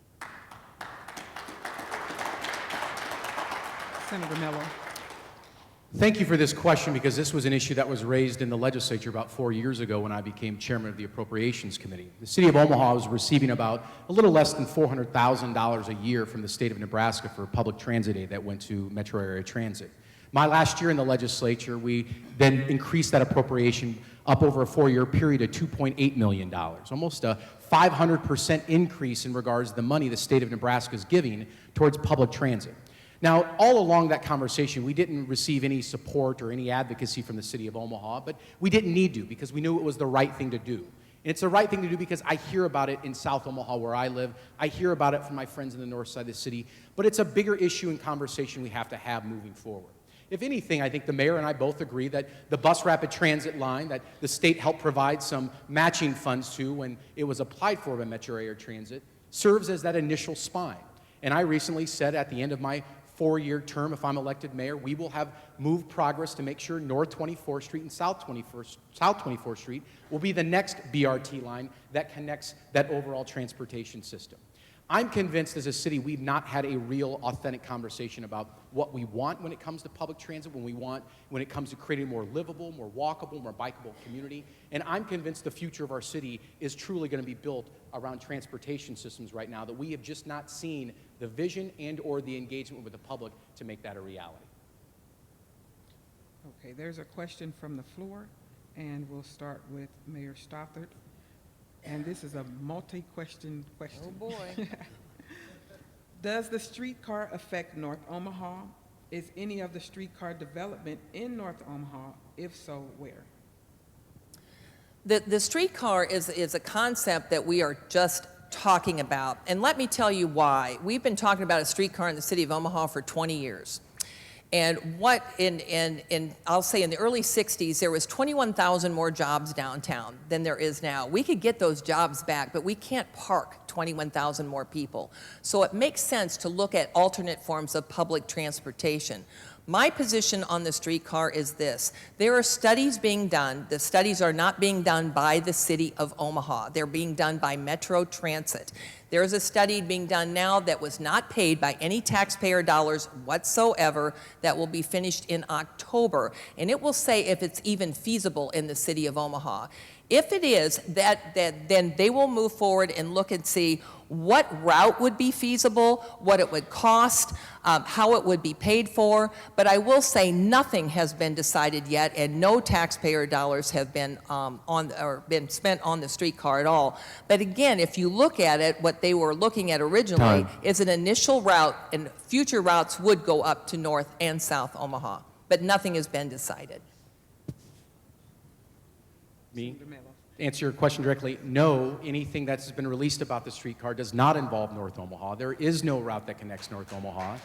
Senator Mello. Thank you for this question, because this was an issue that was raised in the legislature about 4 years ago when I became chairman of the Appropriations Committee. The city of Omaha was receiving about a little less than $400,000 a year from the state of Nebraska for public transit aid that went to metro area transit. My last year in the legislature, we then increased that appropriation up over a 4-year period to $2.8 million, almost a 500% increase in regards to the money the state of Nebraska is giving towards public transit. Now, all along that conversation, we didn't receive any support or any advocacy from the city of Omaha, but we didn't need to, because we knew it was the right thing to do. And it's the right thing to do because I hear about it in South Omaha where I live. I hear about it from my friends in the north side of the city, but it's a bigger issue and conversation we have to have moving forward. If anything, I think the mayor and I both agree that the bus rapid transit line that the state helped provide some matching funds to when it was applied for by Metro Area Transit serves as that initial spine. And I recently said at the end of my 4-year term, if I'm elected mayor, we will have moved progress to make sure North 24th Street and South 24th Street will be the next BRT line that connects that overall transportation system. I'm convinced as a city we've not had a real authentic conversation about what we want when it comes to public transit, when it comes to creating a more livable, more walkable, more bikeable community. And I'm convinced the future of our city is truly going to be built around transportation systems right now, that we have just not seen the vision and or the engagement with the public to make that a reality. Okay, there's a question from the floor, and we'll start with Mayor Stothert. And this is a multi-question question. Oh, boy. Does the streetcar affect North Omaha? Is any of the streetcar development in North Omaha? If so, where? The streetcar is a concept that we are just talking about. And let me tell you why. We've been talking about a streetcar in the city of Omaha for 20 years. And I'll say in the early 60s, there was 21,000 more jobs downtown than there is now. We could get those jobs back, but we can't park 21,000 more people. So it makes sense to look at alternate forms of public transportation. My position on the streetcar is this. There are studies being done. The studies are not being done by the city of Omaha. They're being done by Metro Transit. There is a study being done now that was not paid by any taxpayer dollars whatsoever that will be finished in October. And it will say if it's even feasible in the city of Omaha. If it is, then they will move forward and look and see what route would be feasible, what it would cost, how it would be paid for. But I will say nothing has been decided yet, and no taxpayer dollars have been been spent on the streetcar at all. But again, if you look at it, what they were looking at originally is an initial route, and future routes would go up to North and South Omaha. But nothing has been decided. Me? To answer your question directly, no, anything that's been released about the streetcar does not involve North Omaha. There is no route that connects North Omaha,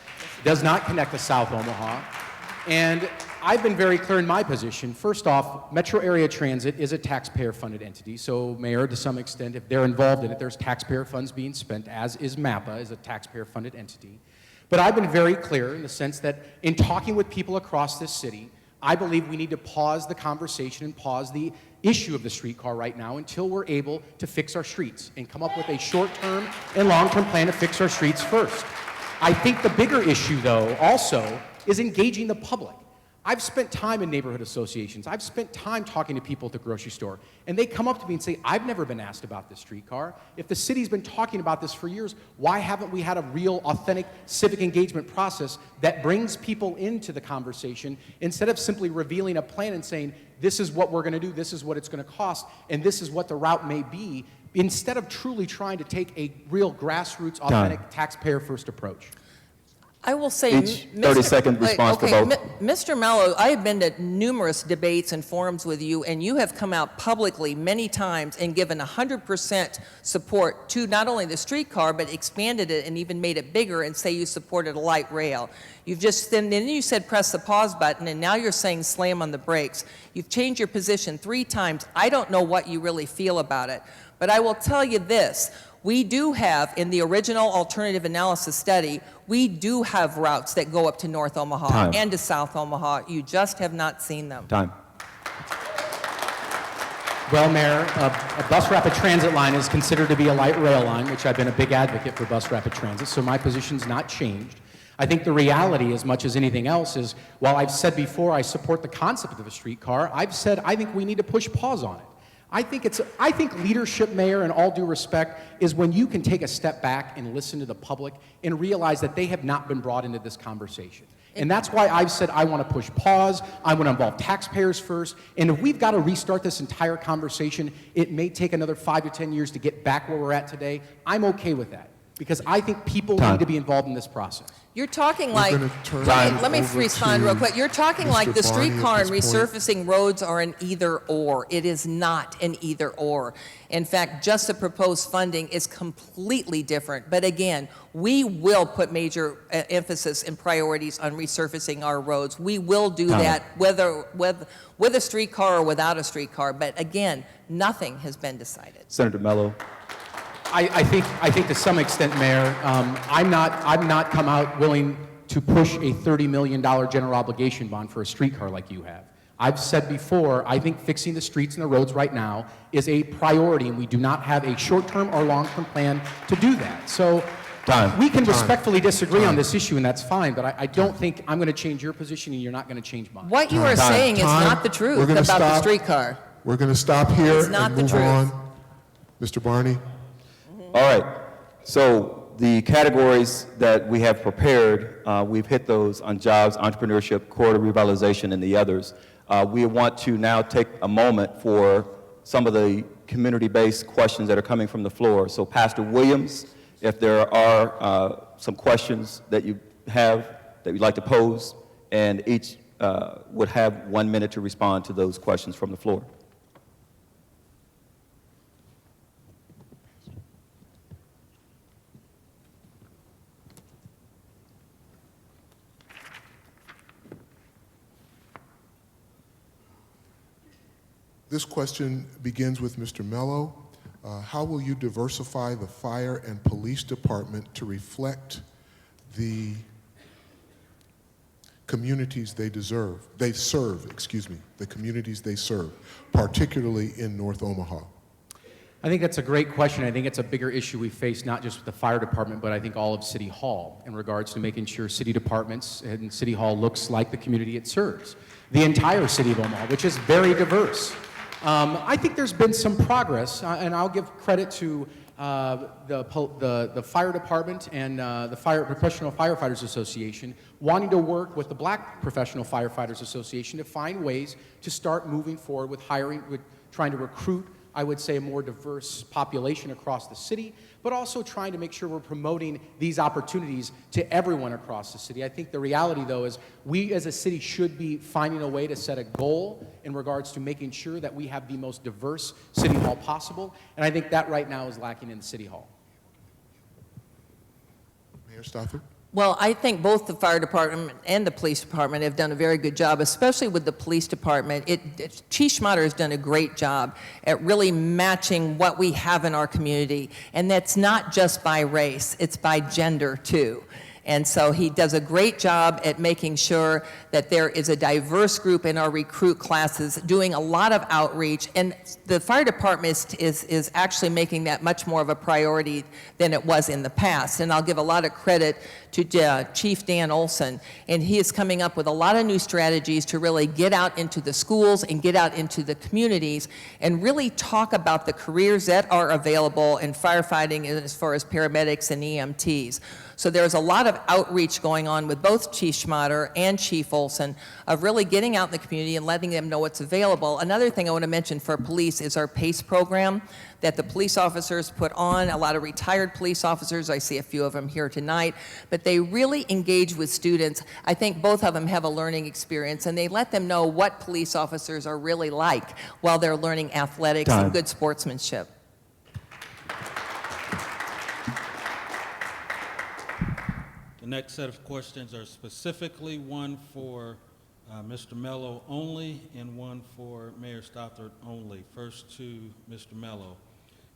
does not connect to South Omaha. And I've been very clear in my position. First off, Metro Area Transit is a taxpayer-funded entity, so Mayor, to some extent, if they're involved in it, there's taxpayer funds being spent, as is MAPA, is a taxpayer-funded entity. But I've been very clear in the sense that in talking with people across this city, I believe we need to pause the conversation and pause the issue of the streetcar right now until we're able to fix our streets and come up with a short-term and long-term plan to fix our streets first. I think the bigger issue, though, also is engaging the public. I've spent time in neighborhood associations. I've spent time talking to people at the grocery store, and they come up to me and say, I've never been asked about this streetcar. If the city's been talking about this for years, why haven't we had a real, authentic civic engagement process that brings people into the conversation instead of simply revealing a plan and saying, this is what we're going to do, this is what it's going to cost, and this is what the route may be, instead of truly trying to take a real grassroots, authentic, taxpayer-first approach. I will say, Each 30-second response to both. Mr. Mello, I have been to numerous debates and forums with you, and you have come out publicly many times and given 100% support to not only the streetcar, but expanded it and even made it bigger and say you supported a light rail. You've just, then you said press the pause button, and now you're saying slam on the brakes. You've changed your position 3 times. I don't know what you really feel about it, but I will tell you this. We do have, in the original alternative analysis study, we do have routes that go up to North Omaha and to South Omaha. You just have not seen them. Well, Mayor, a bus rapid transit line is considered to be a light rail line, which I've been a big advocate for bus rapid transit, so my position's not changed. I think the reality, as much as anything else, is while I've said before I support the concept of a streetcar, I've said I think we need to push pause on it. I think leadership, Mayor, in all due respect, is when you can take a step back and listen to the public and realize that they have not been brought into this conversation. And that's why I've said I want to push pause, I want to involve taxpayers first, and if we've got to restart this entire conversation, it may take another 5 to 10 years to get back where we're at today. I'm okay with that, because I think people need to be involved in this process. You're talking like, let me respond real quick. You're talking like the streetcar and resurfacing roads are an either or. It is not an either or. In fact, just the proposed funding is completely different. But again, we will put major emphasis and priorities on resurfacing our roads. We will do that whether with a streetcar or without a streetcar. But again, nothing has been decided. Senator Mello. I think to some extent, Mayor, I'm not come out willing to push a $30 million general obligation bond for a streetcar like you have. I've said before, I think fixing the streets and the roads right now is a priority, and we do not have a short-term or long-term plan to do that. So we can respectfully disagree on this issue, and that's fine, but I don't think I'm going to change your position and you're not going to change mine. What you are saying is not the truth about the streetcar. We're going to stop here and move on. Mr. Barney. All right, so the categories that we have prepared, we've hit those on jobs, entrepreneurship, corridor revitalization, and the others. We want to now take a moment for some of the community-based questions that are coming from the floor. So Pastor Williams, if there are some questions that you have that you'd like to pose, and each would have 1 minute to respond to those questions from the floor. This question begins with Mr. Mello. How will you diversify the fire and police department to reflect the communities they serve, the communities they serve, particularly in North Omaha? I think that's a great question. I think it's a bigger issue we face not just with the fire department, but I think all of City Hall in regards to making sure city departments and City Hall looks like the community it serves. The entire city of Omaha, which is very diverse. I think there's been some progress, and I'll give credit to the fire department and the Professional Firefighters Association wanting to work with the Black Professional Firefighters Association to find ways to start moving forward with hiring, with trying to recruit, I would say, a more diverse population across the city, but also trying to make sure we're promoting these opportunities to everyone across the city. I think the reality, though, is we as a city should be finding a way to set a goal in regards to making sure that we have the most diverse city hall possible, and I think that right now is lacking in the city hall. Mayor Stothert? Well, I think both the fire department and the police department have done a very good job, especially with the police department. Chief Schmatter has done a great job at really matching what we have in our community. And that's not just by race, it's by gender too. And so he does a great job at making sure that there is a diverse group in our recruit classes, doing a lot of outreach. And the fire department is actually making that much more of a priority than it was in the past. And I'll give a lot of credit to Chief Dan Olson. And he is coming up with a lot of new strategies to really get out into the schools and get out into the communities and really talk about the careers that are available in firefighting as far as paramedics and EMTs. So there's a lot of outreach going on with both Chief Schmatter and Chief Olson of really getting out in the community and letting them know what's available. Another thing I want to mention for police is our PACE program that the police officers put on, a lot of retired police officers. I see a few of them here tonight, but they really engage with students. I think both of them have a learning experience, and they let them know what police officers are really like while they're learning athletics and good sportsmanship. The next set of questions are specifically one for Mr. Mello only and one for Mayor Stothert only. First to Mr. Mello.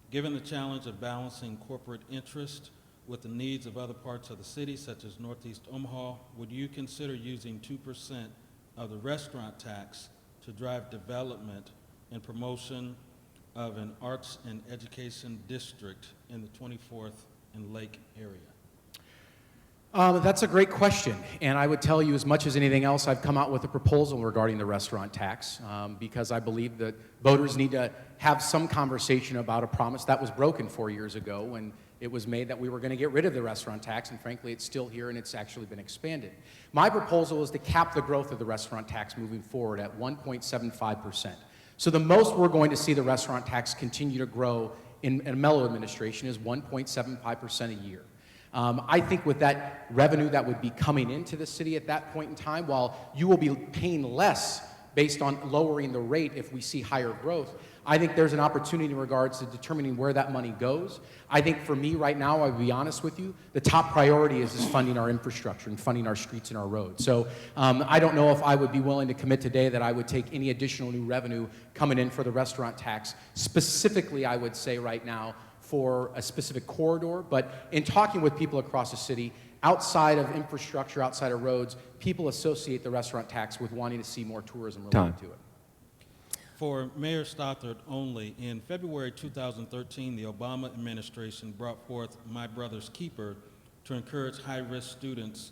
Given the challenge of balancing corporate interest with the needs of other parts of the city, such as Northeast Omaha, would you consider using 2% of the restaurant tax to drive development and promotion of an arts and education district in the 24th and Lake area? That's a great question, and I would tell you, as much as anything else, I've come out with a proposal regarding the restaurant tax because I believe that voters need to have some conversation about a promise that was broken 4 years ago when it was made that we were going to get rid of the restaurant tax, and frankly, it's still here and it's actually been expanded. My proposal is to cap the growth of the restaurant tax moving forward at 1.75%. So the most we're going to see the restaurant tax continue to grow in a Mello administration is 1.75% a year. I think with that revenue that would be coming into the city at that point in time, while you will be paying less based on lowering the rate if we see higher growth, I think there's an opportunity in regards to determining where that money goes. I think for me right now, I'll be honest with you, the top priority is funding our infrastructure and funding our streets and our roads. So I don't know if I would be willing to commit today that I would take any additional new revenue coming in for the restaurant tax. Specifically, I would say right now, for a specific corridor, but in talking with people across the city, outside of infrastructure, outside of roads, people associate the restaurant tax with wanting to see more tourism related to it. For Mayor Stothert only, in February 2013, the Obama administration brought forth My Brother's Keeper to encourage high-risk students.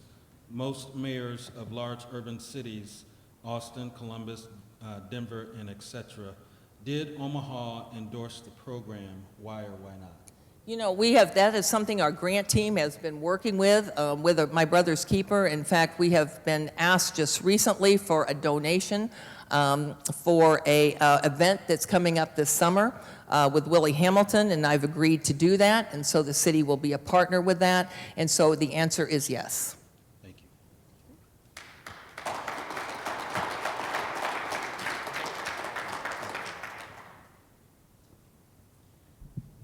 Most mayors of large urban cities, Austin, Columbus, Denver, and etc., did Omaha endorse the program? Why or why not? You know, that is something our grant team has been working with My Brother's Keeper. In fact, we have been asked just recently for a donation for a event that's coming up this summer with Willie Hamilton, and I've agreed to do that, and so the city will be a partner with that, and so the answer is yes. Thank you.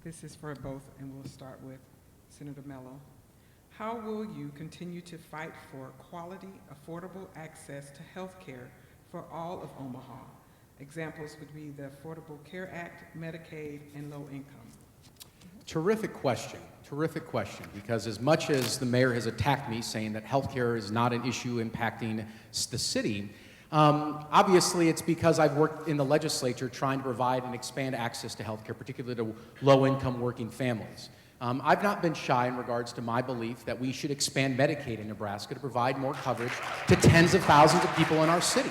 This is for both, and we'll start with Senator Mello. How will you continue to fight for quality, affordable access to health care for all of Omaha? Examples would be the Affordable Care Act, Medicaid, and low income. Terrific question. terrific question, because as much as the mayor has attacked me saying that healthcare is not an issue impacting the city, obviously it's because I've worked in the legislature trying to provide and expand access to healthcare, particularly to low-income working families. I've not been shy in regards to my belief that we should expand Medicaid in Nebraska to provide more coverage to tens of thousands of people in our city.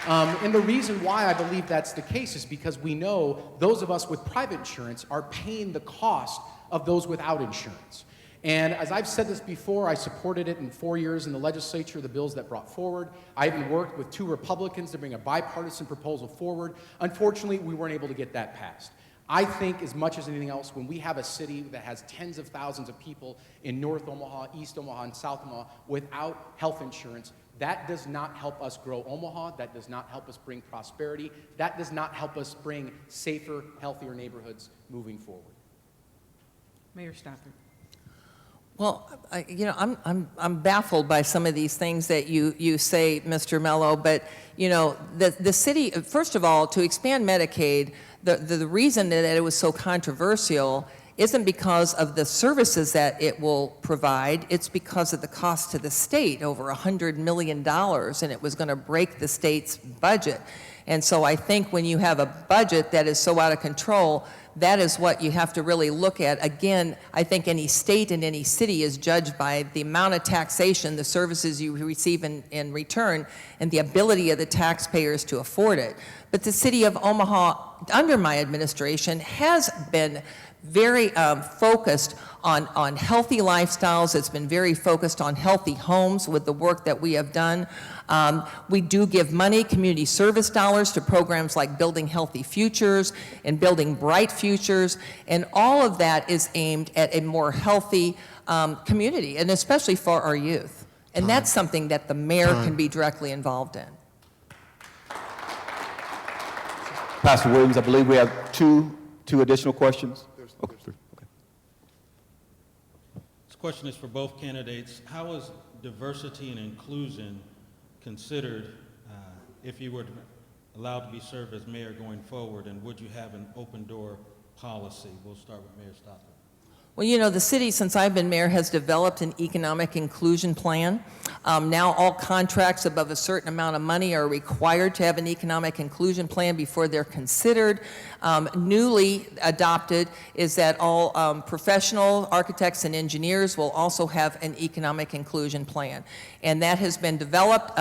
And the reason why I believe that's the case is because we know those of us with private insurance are paying the cost of those without insurance. And as I've said this before, I supported it in 4 years in the legislature, the bills that brought forward. I even worked with 2 Republicans to bring a bipartisan proposal forward. Unfortunately, we weren't able to get that passed. I think as much as anything else, when we have a city that has tens of thousands of people in North Omaha, East Omaha, and South Omaha without health insurance, that does not help us grow Omaha. That does not help us bring prosperity. That does not help us bring safer, healthier neighborhoods moving forward. Mayor Stothert. Well, I'm baffled by some of these things that you say, Mr. Mello, but, the city, first of all, to expand Medicaid, the reason that it was so controversial isn't because of the services that it will provide, it's because of the cost to the state, over $100 million, and it was going to break the state's budget. And so I think when you have a budget that is so out of control, that is what you have to really look at. Again, I think any state and any city is judged by the amount of taxation, the services you receive in return, and the ability of the taxpayers to afford it. But the city of Omaha, under my administration, has been very focused on healthy lifestyles. It's been very focused on healthy homes with the work that we have done. We do give money, community service dollars, to programs like Building Healthy Futures and Building Bright Futures, and all of that is aimed at a more healthy community, and especially for our youth. And that's something that the mayor can be directly involved in. Pastor Williams, I believe we have two additional questions. Okay. This question is for both candidates. How is diversity and inclusion considered if you were allowed to be served as mayor going forward, and would you have an open door policy? We'll start with Mayor Stothert. Well, the city, since I've been mayor, has developed an economic inclusion plan. Now all contracts above a certain amount of money are required to have an economic inclusion plan before they're considered. Newly adopted is that all professional architects and engineers will also have an economic inclusion plan. And that has been developed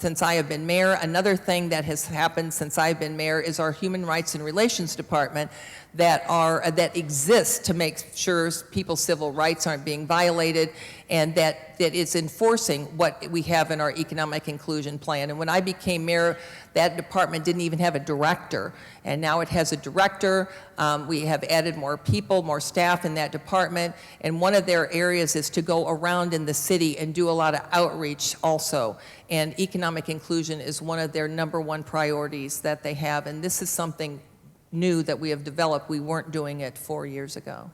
since I have been mayor. Another thing that has happened since I've been mayor is our Human Rights and Relations Department that exists to make sure people's civil rights aren't being violated, and that is enforcing what we have in our economic inclusion plan. And when I became mayor, that department didn't even have a director, and now it has a director. We have added more people, more staff in that department, and one of their areas is to go around in the city and do a lot of outreach also. And economic inclusion is one of their #1 priorities that they have, and this is something new that we have developed. We weren't doing it 4 years ago.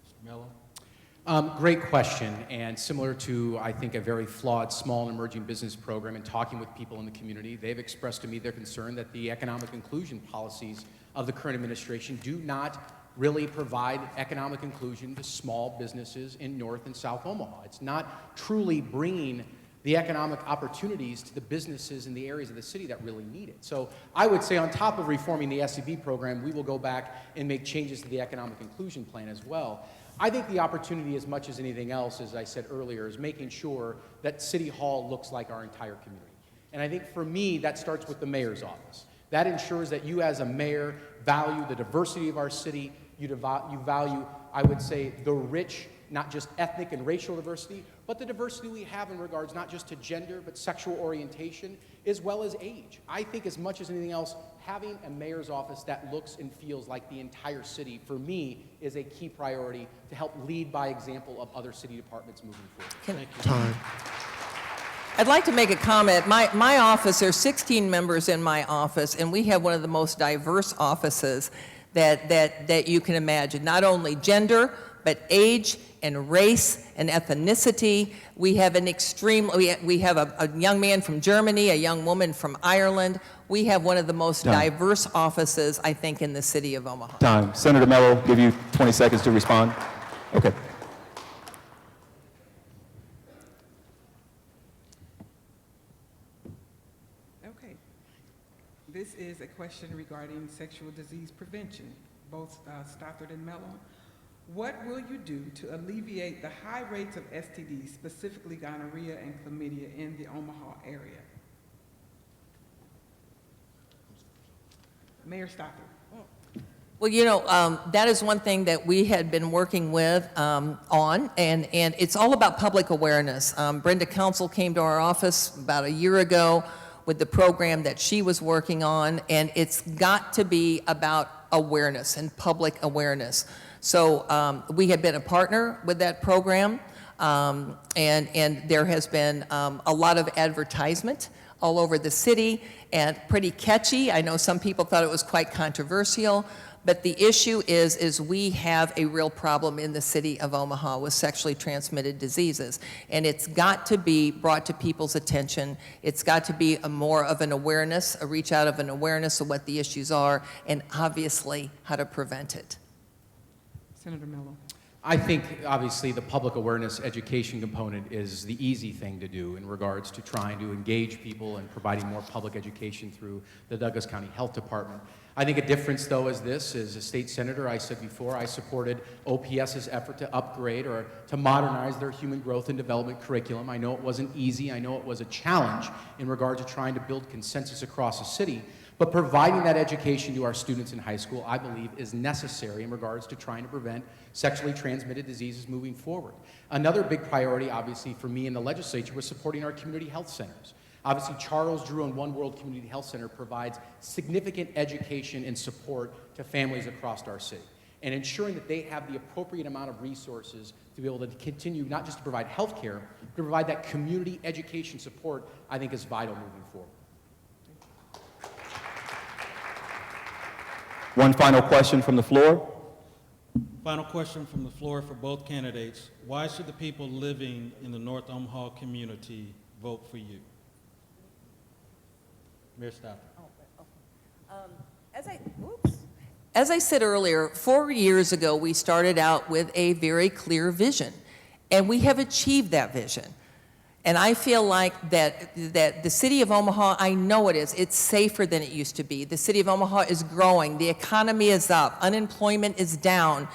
Mr. Mello? Great question, and similar to, I think, a very flawed small and emerging business program, and talking with people in the community, they've expressed to me their concern that the economic inclusion policies of the current administration do not really provide economic inclusion to small businesses in North and South Omaha. It's not truly bringing the economic opportunities to the businesses in the areas of the city that really need it. So I would say, on top of reforming the SEB program, we will go back and make changes to the economic inclusion plan as well. I think the opportunity, as much as anything else, as I said earlier, is making sure that City Hall looks like our entire community. And I think for me, that starts with the mayor's office. That ensures that you as a mayor value the diversity of our city, you value, I would say, the rich, not just ethnic and racial diversity, but the diversity we have in regards not just to gender, but sexual orientation, as well as age. I think as much as anything else, having a mayor's office that looks and feels like the entire city, for me, is a key priority to help lead by example of other city departments moving forward. Time. I'd like to make a comment. My office, there are 16 members in my office, and we have one of the most diverse offices that you can imagine. Not only gender, but age and race and ethnicity. We have we have a young man from Germany, a young woman from Ireland. We have one of the most diverse offices, I think, in the city of Omaha. Time. Senator Mello, give you 20 seconds to respond. Okay. Okay. This is a question regarding sexual disease prevention, both Stothert and Mello. What will you do to alleviate the high rates of STDs, specifically gonorrhea and chlamydia, in the Omaha area? Mayor Stothert. Well, you know, that is one thing that we had been working with on, and it's all about public awareness. Brenda Council came to our office about a year ago with the program that she was working on, and it's got to be about awareness and public awareness. So we have been a partner with that program, and there has been a lot of advertisement all over the city, and pretty catchy. I know some people thought it was quite controversial, but the issue is we have a real problem in the city of Omaha with sexually transmitted diseases, and it's got to be brought to people's attention. It's got to be more of an awareness, a reach out of an awareness of what the issues are, and obviously how to prevent it. Senator Mello. I think, obviously, the public awareness education component is the easy thing to do in regards to trying to engage people and providing more public education through the Douglas County Health Department. I think a difference, though, is this. As a state senator, I said before, I supported OPS's effort to upgrade or to modernize their human growth and development curriculum. I know it wasn't easy. I know it was a challenge in regard to trying to build consensus across the city. But providing that education to our students in high school, I believe, is necessary in regards to trying to prevent sexually transmitted diseases moving forward. Another big priority, obviously, for me in the legislature was supporting our community health centers. Obviously, Charles Drew and One World Community Health Center provides significant education and support to families across our city, and ensuring that they have the appropriate amount of resources to be able to continue not just to provide health care, but to provide that community education support, I think is vital moving forward. One final question from the floor. Final question from the floor for both candidates. Why should the people living in the North Omaha community vote for you? Mayor Stothert. As I said earlier, 4 years ago, we started out with a very clear vision, and we have achieved that vision. And I feel like that the city of Omaha, I know it is, it's safer than it used to be. The city of Omaha is growing, the economy is up, unemployment is down,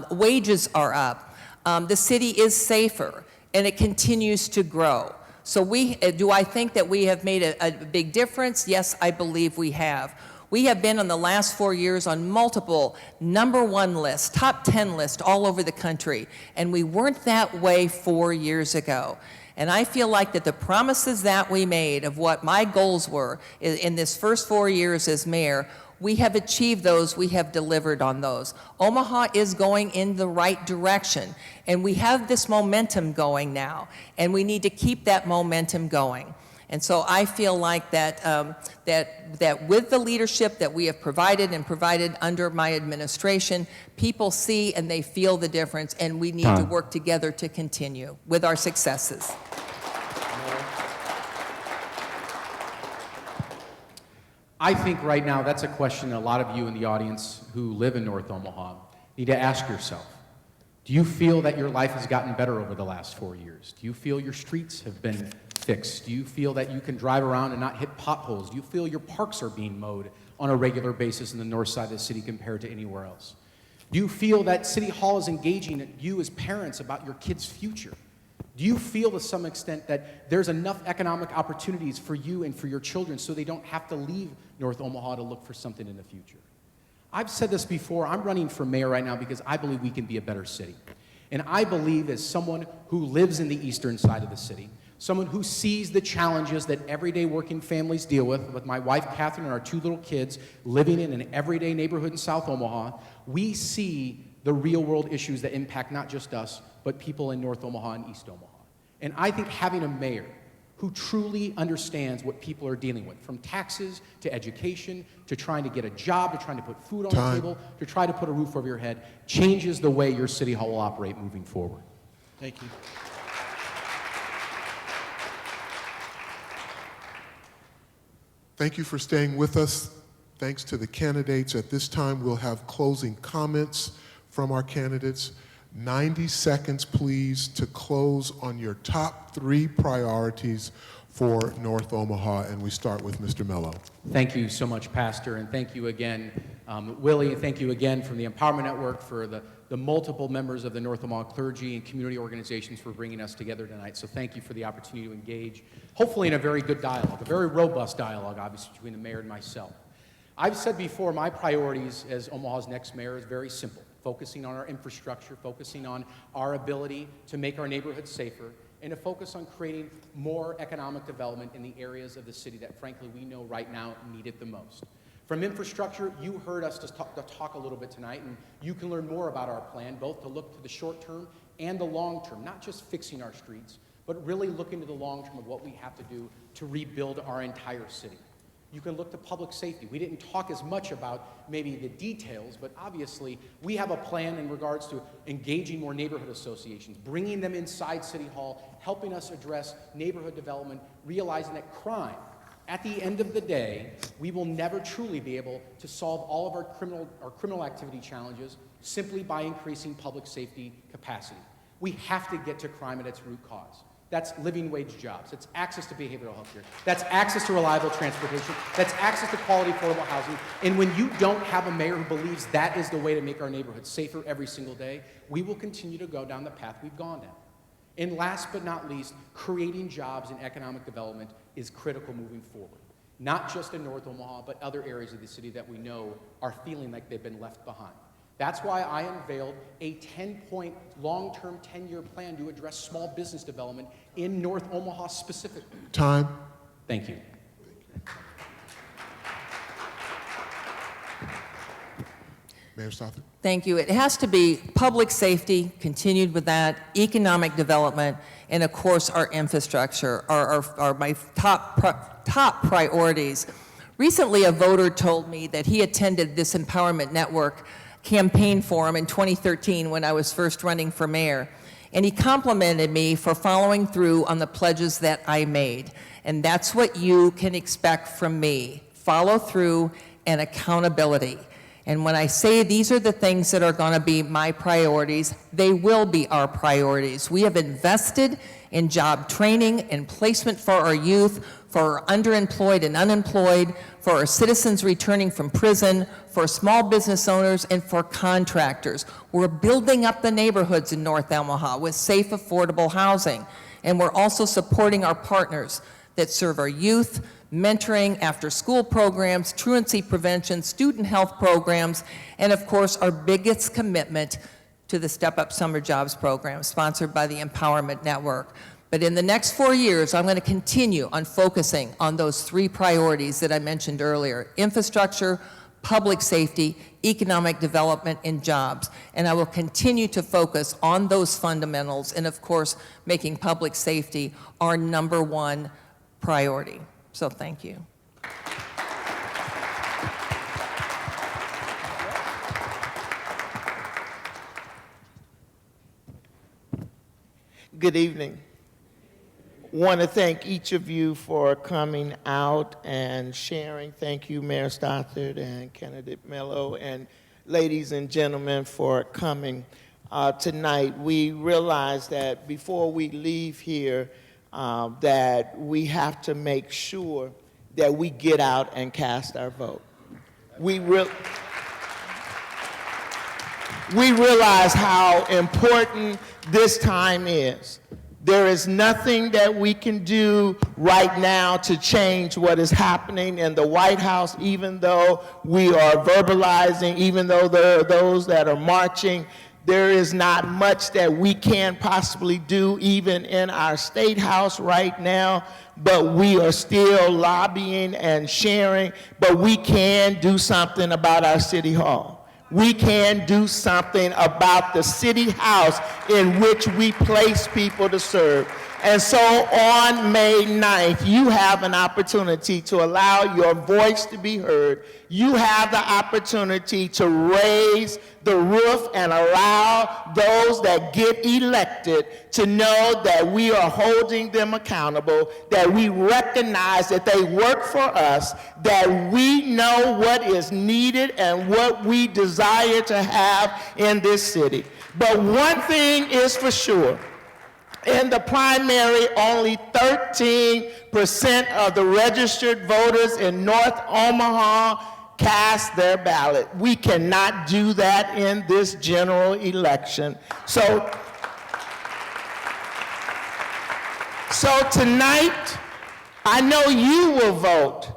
wages are up. The city is safer, and it continues to grow. So do I think that we have made a big difference? Yes, I believe we have. We have been on the last 4 years on multiple #1 lists, top 10 lists all over the country, and we weren't that way 4 years ago. And I feel like that the promises that we made of what my goals were in this first 4 years as mayor, we have achieved those, we have delivered on those. Omaha is going in the right direction, and we have this momentum going now, and we need to keep that momentum going. And so I feel like that with the leadership that we have provided under my administration, people see and they feel the difference, and we need to work together to continue with our successes. I think right now that's a question a lot of you in the audience who live in North Omaha need to ask yourself. Do you feel that your life has gotten better over the last 4 years? Do you feel your streets have been fixed? Do you feel that you can drive around and not hit potholes? Do you feel your parks are being mowed on a regular basis in the north side of the city compared to anywhere else? Do you feel that City Hall is engaging you as parents about your kids' future? Do you feel to some extent that there's enough economic opportunities for you and for your children so they don't have to leave North Omaha to look for something in the future? I've said this before, I'm running for mayor right now because I believe we can be a better city. And I believe as someone who lives in the eastern side of the city, someone who sees the challenges that everyday working families deal with my wife Catherine and our 2 little kids living in an everyday neighborhood in South Omaha, we see the real world issues that impact not just us, but people in North Omaha and East Omaha. And I think having a mayor who truly understands what people are dealing with, from taxes to education, to trying to get a job, to trying to put food on the table, to try to put a roof over your head, changes the way your city hall will operate moving forward. Thank you. Thank you for staying with us. Thanks to the candidates. At this time, we'll have closing comments from our candidates. 90 seconds, please, to close on your top 3 priorities for North Omaha, and we start with Mr. Mello. Thank you so much, Pastor, and thank you again, Willie, and thank you again from the Empowerment Network for the multiple members of the North Omaha clergy and community organizations for bringing us together tonight. So thank you for the opportunity to engage, hopefully in a very good dialogue, a very robust dialogue, obviously, between the mayor and myself. I've said before, my priorities as Omaha's next mayor is very simple, focusing on our infrastructure, focusing on our ability to make our neighborhoods safer, and to focus on creating more economic development in the areas of the city that, frankly, we know right now need it the most. From infrastructure, you heard us to talk a little bit tonight, and you can learn more about our plan, both to look to the short term and the long term, not just fixing our streets, but really looking to the long term of what we have to do to rebuild our entire city. You can look to public safety. We didn't talk as much about maybe the details, but obviously we have a plan in regards to engaging more neighborhood associations, bringing them inside City Hall, helping us address neighborhood development, realizing that crime, at the end of the day, we will never truly be able to solve all of our criminal activity challenges simply by increasing public safety capacity. We have to get to crime at its root cause. That's living wage jobs. That's access to behavioral health care. That's access to reliable transportation. That's access to quality affordable housing. And when you don't have a mayor who believes that is the way to make our neighborhoods safer every single day, we will continue to go down the path we've gone down. And last but not least, creating jobs and economic development is critical moving forward. Not just in North Omaha, but other areas of the city that we know are feeling like they've been left behind. That's why I unveiled a 10-point long-term 10-year plan to address small business development in North Omaha specifically. Time. Thank you. Mayor Stothert. Thank you. It has to be public safety, continued with that, economic development, and of course our infrastructure are my top priorities. Recently, a voter told me that he attended this Empowerment Network campaign forum in 2013 when I was first running for mayor, and he complimented me for following through on the pledges that I made. And that's what you can expect from me, follow through and accountability. And when I say these are the things that are going to be my priorities, they will be our priorities. We have invested in job training and placement for our youth, for our underemployed and unemployed, for our citizens returning from prison, for small business owners, and for contractors. We're building up the neighborhoods in North Omaha with safe, affordable housing. And we're also supporting our partners that serve our youth, mentoring, after-school programs, truancy prevention, student health programs, and of course, our biggest commitment to the Step Up Summer Jobs program, sponsored by the Empowerment Network. But in the next 4 years, I'm going to continue on focusing on those 3 priorities that I mentioned earlier: infrastructure, public safety, economic development, and jobs. And I will continue to focus on those fundamentals and, of course, making public safety our #1 priority. So thank you. Good evening. Want to thank each of you for coming out and sharing. Thank you, Mayor Stothert and candidate Mello, and ladies and gentlemen for coming tonight. We realize that before we leave here, that we have to make sure that we get out and cast our vote. We realize how important this time is. There is nothing that we can do right now to change what is happening in the White House, even though we are verbalizing, even though there are those that are marching. There is not much that we can possibly do, even in our State House right now, but we are still lobbying and sharing, but we can do something about our City Hall. We can do something about the City House in which we place people to serve. And so on May 9th, you have an opportunity to allow your voice to be heard. You have the opportunity to raise the roof and allow those that get elected to know that we are holding them accountable, that we recognize that they work for us, that we know what is needed and what we desire to have in this city. But one thing is for sure. In the primary, only 13% of the registered voters in North Omaha cast their ballot. We cannot do that in this general election. So tonight, I know you will vote,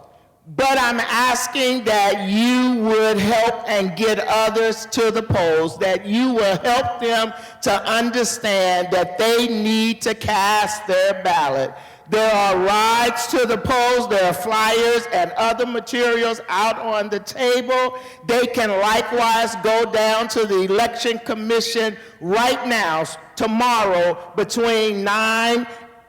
but I'm asking that you would help and get others to the polls, that you will help them to understand that they need to cast their ballot. There are rides to the polls, there are flyers and other materials out on the table. They can likewise go down to the Election Commission right now, tomorrow, between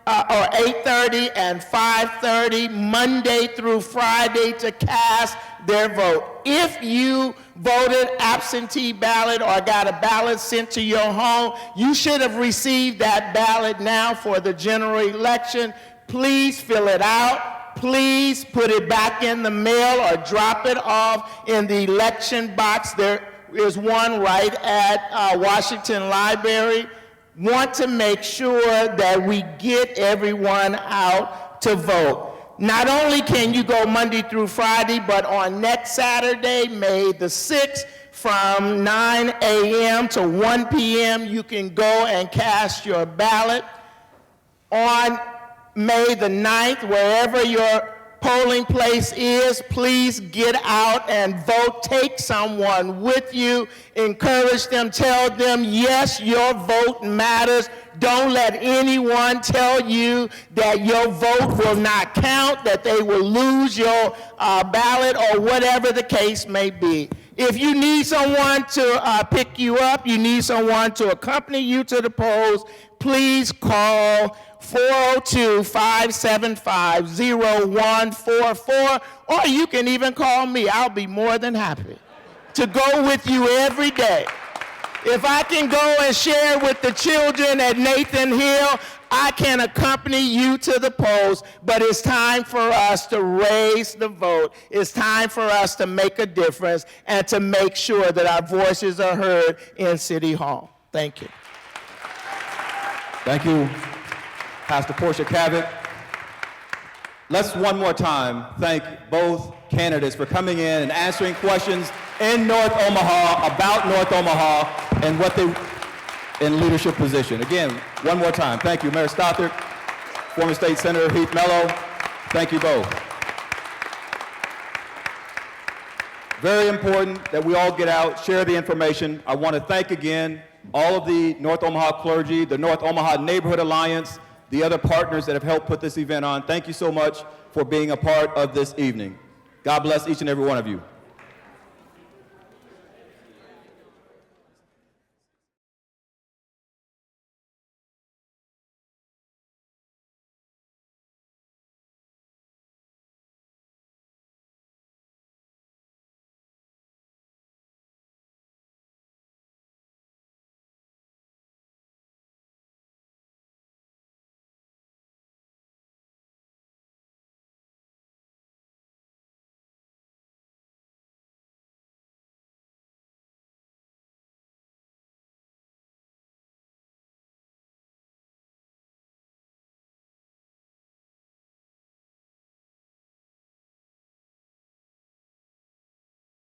8:30 and 5:30, Monday through Friday, to cast their vote. If you voted absentee ballot or got a ballot sent to your home, you should have received that ballot now for the general election. Please fill it out. Please put it back in the mail or drop it off in the election box. There is one right at Washington Library. Want to make sure that we get everyone out to vote. Not only can you go Monday through Friday, but on next Saturday, May the 6th, from 9 a.m. to 1 p.m., you can go and cast your ballot. On May the 9th, wherever your polling place is, please get out and vote. Take someone with you. Encourage them. Tell them, yes, your vote matters. Don't let anyone tell you that your vote will not count, that they will lose your ballot, or whatever the case may be. If you need someone to pick you up, you need someone to accompany you to the polls, please call 402-575-0144, or you can even call me. I'll be more than happy to go with you every day. If I can go and share with the children at Nathan Hill, I can accompany you to the polls, but it's time for us to raise the vote. It's time for us to make a difference and to make sure that our voices are heard in City Hall. Thank you. Thank you, Pastor Portia Cavett. Let's one more time thank both candidates for coming in and answering questions in North Omaha, about North Omaha, and what they in leadership position. Again, one more time, thank you, Mayor Stothert, former State Senator Heath Mello. Thank you both. Very important that we all get out, share the information. I want to thank again all of the North Omaha clergy, the North Omaha Neighborhood Alliance, the other partners that have helped put this event on. Thank you so much for being a part of this evening. God bless each and every one of you.